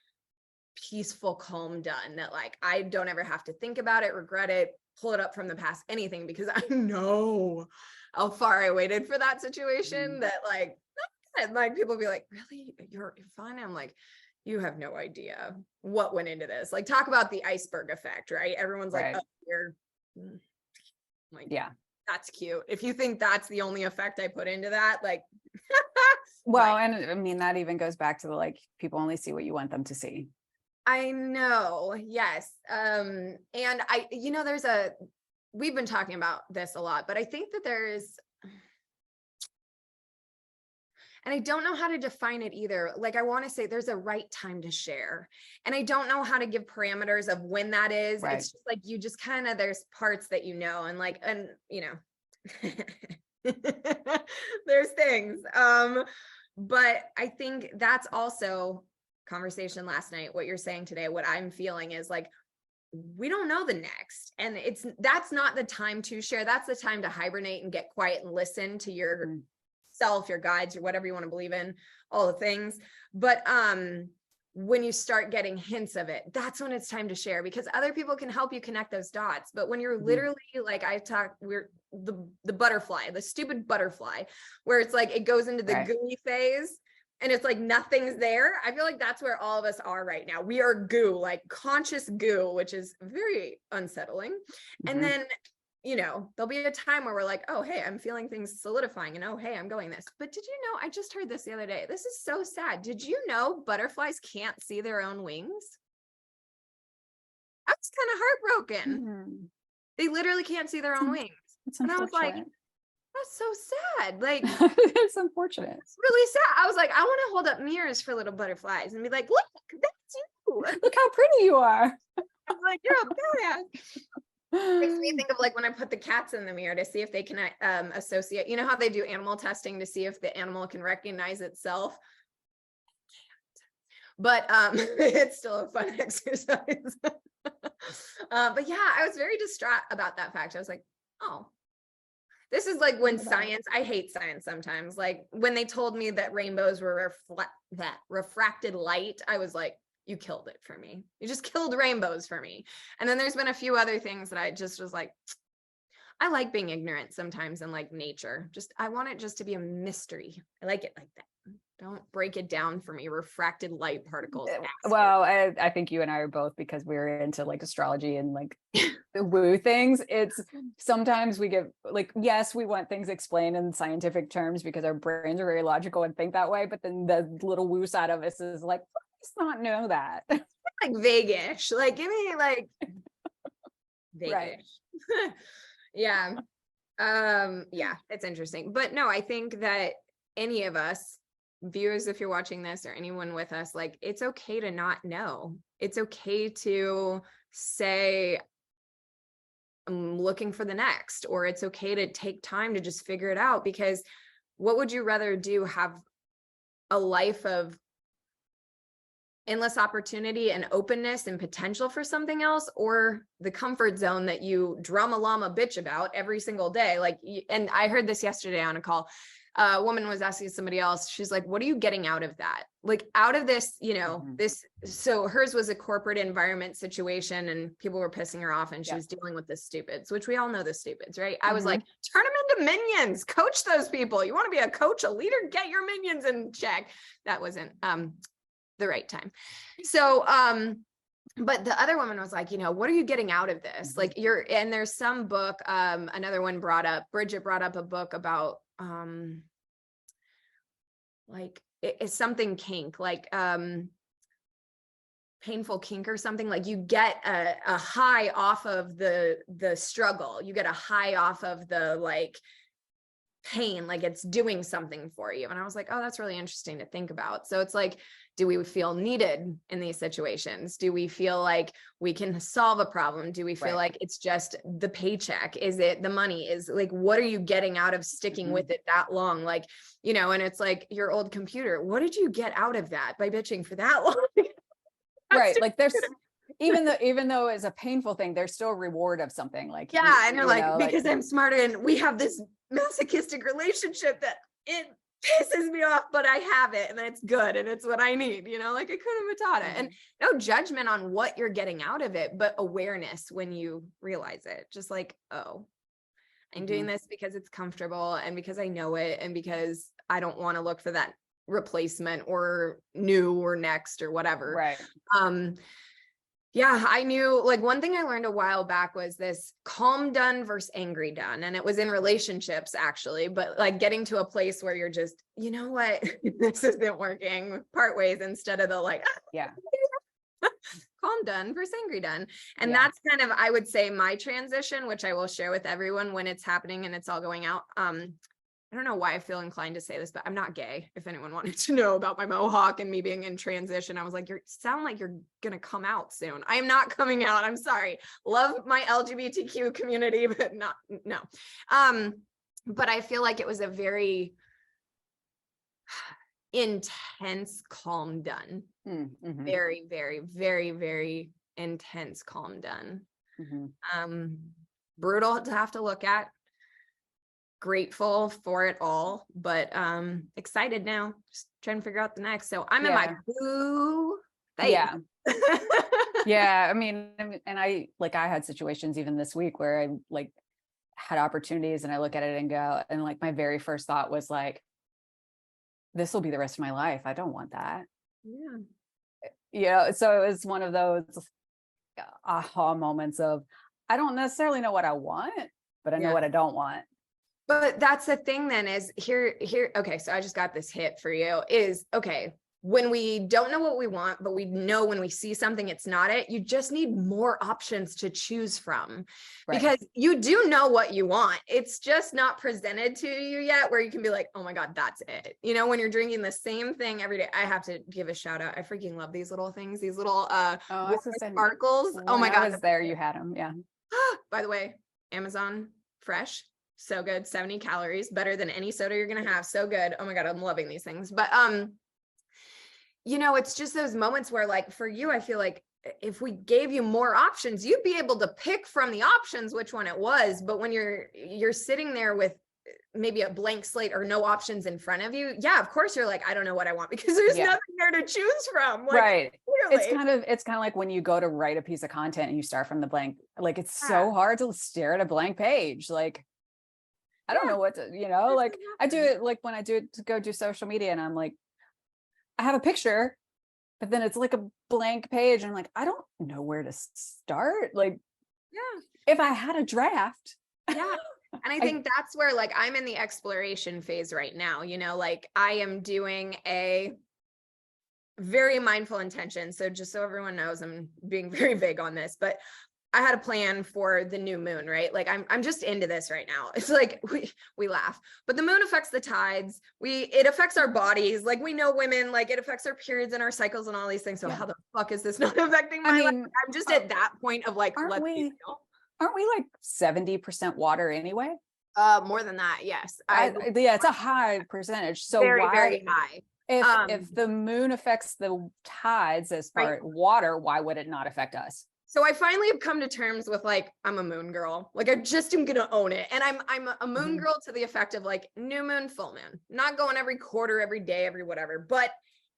peaceful, calm done, that like, I don't ever have to think about it, regret it, pull it up from the past, anything, because I know how far I waited for that situation, that like, and like, people be like, really, you're fine? I'm like, you have no idea what went into this. Like, talk about the iceberg effect, right? Everyone's like, oh, you're like, yeah, that's cute. If you think that's the only effect I put into that, like, well, and I mean, that even goes back to the, like, people only see what you want them to see. I know. Yes. And we've been talking about this a lot, but I think that and I don't know how to define it either. Like, I want to say there's a right time to share, and I don't know how to give parameters of when that is. Right. It's just like, you just kind of, there's parts that, and there's things. But I think that's also conversation last night. What you're saying today, what I'm feeling is like, we don't know the next, and that's not the time to share. That's the time to hibernate and get quiet and listen to your self, your guides, or whatever you want to believe in, all the things. But when you start getting hints of it, that's when it's time to share, because other people can help you connect those dots. But when you're literally like, we're the butterfly, the stupid butterfly, where it's like, it goes into the gooey phase and it's like nothing's there. I feel like that's where all of us are right now. We are goo, like conscious goo, which is very unsettling. And then there'll be a time where we're like, oh, hey, I'm feeling things solidifying, and oh, hey, I'm going this. But did you know, I just heard this the other day. This is so sad. Did you know butterflies can't see their own wings? I was kind of heartbroken. They literally can't see their own wings. And I was like, that's so sad. Like, it's unfortunate. It's really sad. I was like, I want to hold up mirrors for little butterflies and be like, look, that's you. Look how pretty you are. I'm like, you're a badass. Makes me think of like when I put the cats in the mirror to see if they can associate, you know how they do animal testing to see if the animal can recognize itself. But it's still a fun exercise. But yeah, I was very distraught about that fact. I was like, oh, this is like when science, I hate science sometimes. Like when they told me that rainbows were that refracted light, I was like, you killed it for me. You just killed rainbows for me. And then there's been a few other things that I just was like, I like being ignorant sometimes, and like nature. I want it just to be a mystery. I like it like that. Don't break it down for me. Refracted light particles. Well, I think you and I are both, because we're into like astrology and like the woo things. It's sometimes we get like, yes, we want things explained in scientific terms because our brains are very logical and think that way. But then the little woo side of us is like, let's not know that. Like vague-ish. Like, give me like vague-ish. Right. Yeah. Yeah, it's interesting. But no, I think that any of us, viewers, if you're watching this, or anyone with us, like, it's okay to not know. It's okay to say, I'm looking for the next, or it's okay to take time to just figure it out. Because what would you rather do? Have a life of endless opportunity and openness and potential for something else, or the comfort zone that you drama llama bitch about every single day? Like, and I heard this yesterday on a call. A woman was asking somebody else, she's like, what are you getting out of that? Like, out of this, so hers was a corporate environment situation and people were pissing her off, and she was dealing with the stupids, which we all know the stupids, right? I was like, turn them into minions, coach those people. You want to be a coach, a leader, get your minions in check. That wasn't the right time. So, but the other woman was like, what are you getting out of this? Like, and there's some book, another one Bridget brought up a book about, like it's something kink, like, painful kink or something. Like, you get a high off of the struggle. You get a high off of the like pain, like it's doing something for you. And I was like, oh, that's really interesting to think about. So it's like, do we feel needed in these situations? Do we feel like we can solve a problem? Do we feel like it's just the paycheck? Is it the money? Is like, what are you getting out of sticking with it that long? Like, and it's like your old computer. What did you get out of that by bitching for that long? Right. Like there's, even though it's a painful thing, there's still a reward of something. Like, yeah. And they're like, because I'm smarter and we have this masochistic relationship that it pisses me off, but I have it and it's good and it's what I need, like I couldn't have taught it. And no judgment on what you're getting out of it, but awareness when you realize it. Just like, oh, I'm doing this because it's comfortable and because I know it and because I don't want to look for that replacement or new or next or whatever. Right. Yeah, I knew, like, one thing I learned a while back was this calm done versus angry done. And it was in relationships actually, but like getting to a place where you're just, you know what, this isn't working, part ways instead of the like, yeah. calm done versus angry done. And Yeah. that's kind of, I would say, my transition, which I will share with everyone when it's happening and it's all going out. I don't know why I feel inclined to say this, but I'm not gay. If anyone wanted to know about my mohawk and me being in transition, I was like, you sound like you're going to come out soon. I am not coming out. I'm sorry. Love my LGBTQ community, but no. But I feel like it was a very intense calm done. Mm-hmm. Very, very, very, very intense calm done. Mm-hmm. Brutal to have to look at. Grateful for it all, but excited now, just trying to figure out the next. So I'm in my boo phase. Yeah. I mean, and I had situations even this week where I like had opportunities and I look at it and go, and like my very first thought was like, this will be the rest of my life. I don't want that. So it was one of those aha moments of, I don't necessarily know what I want, but I know what I don't want. But that's the thing then is here. Okay. So I just got this hit for you is, okay, when we don't know what we want, but we know when we see something, it's not it, you just need more options to choose from, because you do know what you want. It's just not presented to you yet where you can be like, oh my God, that's it. You know, when you're drinking the same thing every day. I have to give a shout out. I freaking love these little things, these little sparkles. Oh my God. I was there, you had them. Yeah. By the way, Amazon fresh. So good. 70 calories, better than any soda you're going to have. So good. Oh my God, I'm loving these things. But, you know, it's just those moments where like for you, I feel like if we gave you more options, you'd be able to pick from the options which one it was. But when you're sitting there with maybe a blank slate or no options in front of you, yeah, of course you're like, I don't know what I want, because there's nothing there to choose from. Like, right. Clearly. It's kind of like when you go to write a piece of content and you start from the blank, like it's so hard to stare at a blank page. Like, I don't know what to, like I do it like when I do it to go do social media and I'm like, I have a picture, but then it's like a blank page. And I'm like, I don't know where to start. Like, if I had a draft. Yeah. And I think that's where like, I'm in the exploration phase right now, like I am doing a very mindful intention. So just so everyone knows, I'm being very vague on this, but I had a plan for the new moon, right? Like I'm just into this right now. It's like we laugh, but the moon affects the tides. It affects our bodies. Like we know women, like it affects our periods and our cycles and all these things. So how the fuck is this not affecting my life? I'm just at that point of like, aren't we like 70% water anyway? More than that. Yes. It's a high percentage. So very, very high. If the moon affects the tides as part water, why would it not affect us? So I finally have come to terms with like, I'm a moon girl. Like I just am going to own it. And I'm a moon girl to the effect of like new moon, full moon, not going every quarter, every day, every whatever, but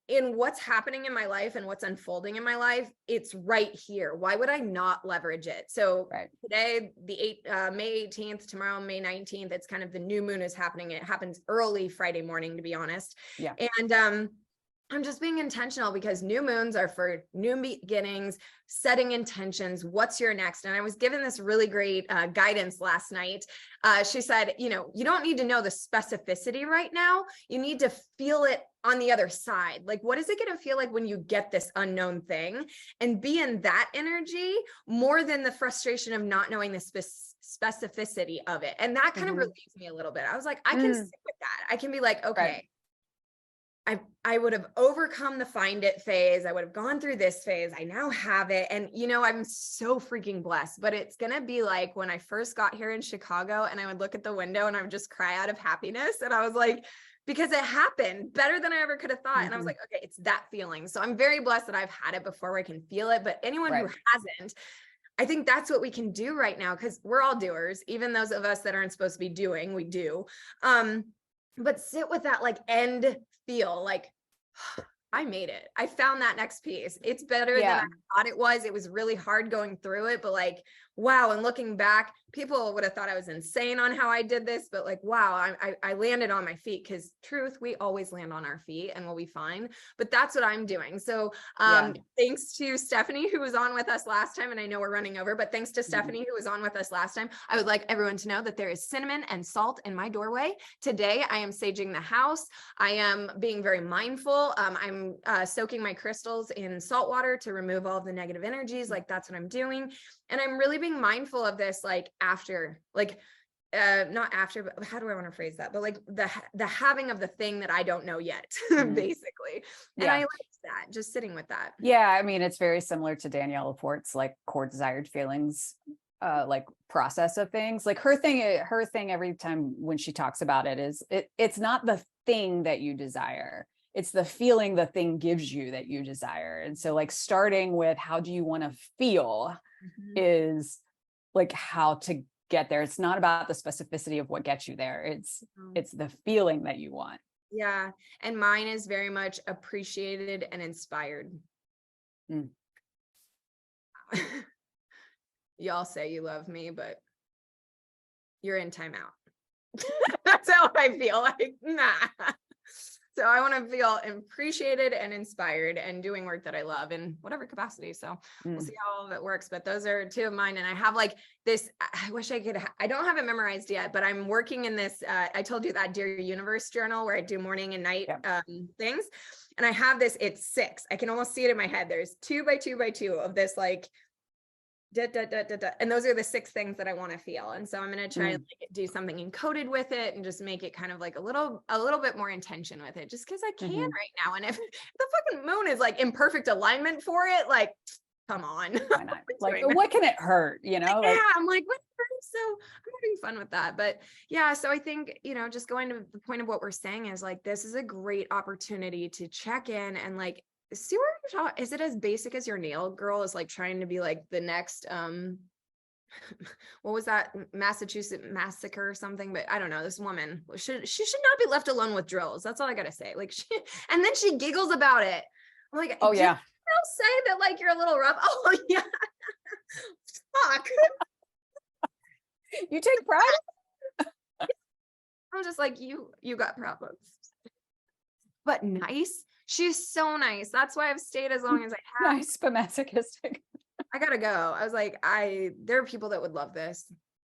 in what's happening in my life and what's unfolding in my life, it's right here. Why would I not leverage it? So today, May 18th, tomorrow, May 19th, it's kind of the new moon is happening. It happens early Friday morning, to be honest. Yeah. And, I'm just being intentional because new moons are for new beginnings, setting intentions. What's your next? And I was given this really great guidance last night. She said, you don't need to know the specificity right now. You need to feel it on the other side. Like, what is it going to feel like when you get this unknown thing, and be in that energy more than the frustration of not knowing the specificity of it. And that kind of relieves me a little bit. I was like, I can sit with that. I can be like, okay. I would have overcome the find it phase. I would have gone through this phase. I now have it. And, I'm so freaking blessed, but it's going to be like when I first got here in Chicago and I would look at the window and I would just cry out of happiness. And I was like, because it happened better than I ever could have thought. And I was like, okay, it's that feeling. So I'm very blessed that I've had it before where I can feel it, but anyone who hasn't, I think that's what we can do right now. Cause we're all doers, even those of us that aren't supposed to be doing, we do. But sit with that like end feel like I made it. I found that next piece. It's better than I thought it was. It was really hard going through it, but like wow. And looking back, people would have thought I was insane on how I did this, but like, wow, I landed on my feet, because truth, we always land on our feet and we'll be fine. But that's what I'm doing. So thanks to Stephanie, who was on with us last time, and I know we're running over, but thanks to Stephanie, who was on with us last time, I would like everyone to know that there is cinnamon and salt in my doorway. Today, I am saging the house. I am being very mindful. I'm soaking my crystals in salt water to remove all of the negative energies. Like, that's what I'm doing. And I'm really being mindful of this, like after, like, not after, but how do I want to phrase that? But like the having of the thing that I don't know yet, basically. And I like that, just sitting with that. Yeah. I mean, it's very similar to Danielle Laporte's like core desired feelings, like process of things. Like her thing every time when she talks about it is it's not the thing that you desire. It's the feeling the thing gives you that you desire. And so like starting with how do you want to feel is like how to get there. It's not about the specificity of what gets you there. It's the feeling that you want. Yeah. And mine is very much appreciated and inspired. Y'all say you love me, but you're in timeout. That's how I feel. Like, nah. So I want to feel appreciated and inspired and doing work that I love in whatever capacity. So we'll see how all of it works. But those are two of mine. And I have like this, I wish I could, I don't have it memorized yet, but I'm working in this, I told you that Dear Universe journal where I do morning and night things. And I have this, it's 6. I can almost see it in my head. There's 2 by 2 by 2 of this like, and those are the 6 things that I want to feel. And so I'm going to try to like do something encoded with it and just make it kind of like a little bit more intention with it, just because I can right now. And if the fucking moon is like in perfect alignment for it, like, come on. Why not? Like, what can it hurt? You know? Yeah, I'm like, what? So I'm having fun with that. But yeah, so I think, just going to the point of what we're saying is like, this is a great opportunity to check in and like, see where you're talking. Is it as basic as your nail girl is like trying to be like the next what was that Massachusetts massacre or something? But I don't know, this woman she should not be left alone with drills. That's all I gotta say. Like and then she giggles about it. I'm like, oh yeah, I'll say that like you're a little rough. Oh yeah. Fuck. You take pride. I'm just like, you got problems. But nice. She's so nice. That's why I've stayed as long as I have. Nice, but masochistic. I gotta go. I was like, there are people that would love this.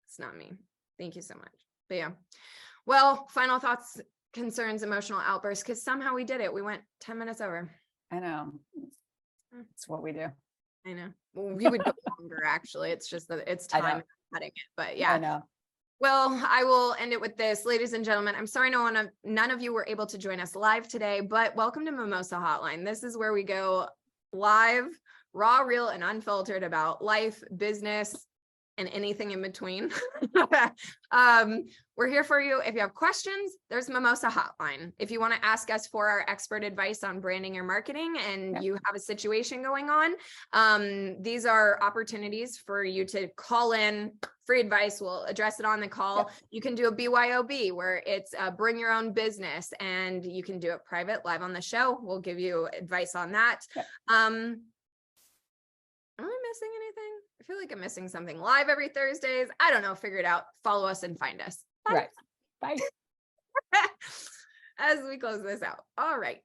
It's not me. Thank you so much. But yeah. Well, final thoughts, concerns, emotional outbursts, because somehow we did it. We went 10 minutes over. I know. It's what we do. I know. Well, we would go longer, actually. It's just that it's time cutting it. But yeah. I know. Well, I will end it with this, ladies and gentlemen. I'm sorry none of you were able to join us live today, but welcome to Mimosa Hotline. This is where we go live, raw, real, and unfiltered about life, business, and anything in between. We're here for you. If you have questions, there's Mimosa Hotline. If you want to ask us for our expert advice on branding or marketing and you have a situation going on, these are opportunities for you to call in free advice. We'll address it on the call. You can do a BYOB where it's bring your own business, and you can do it private live on the show. We'll give you advice on that. Am I missing anything? I feel like I'm missing something. Live every Thursdays. I don't know. Figure it out. Follow us and find us. Bye. Right. Bye. As we close this out. All right.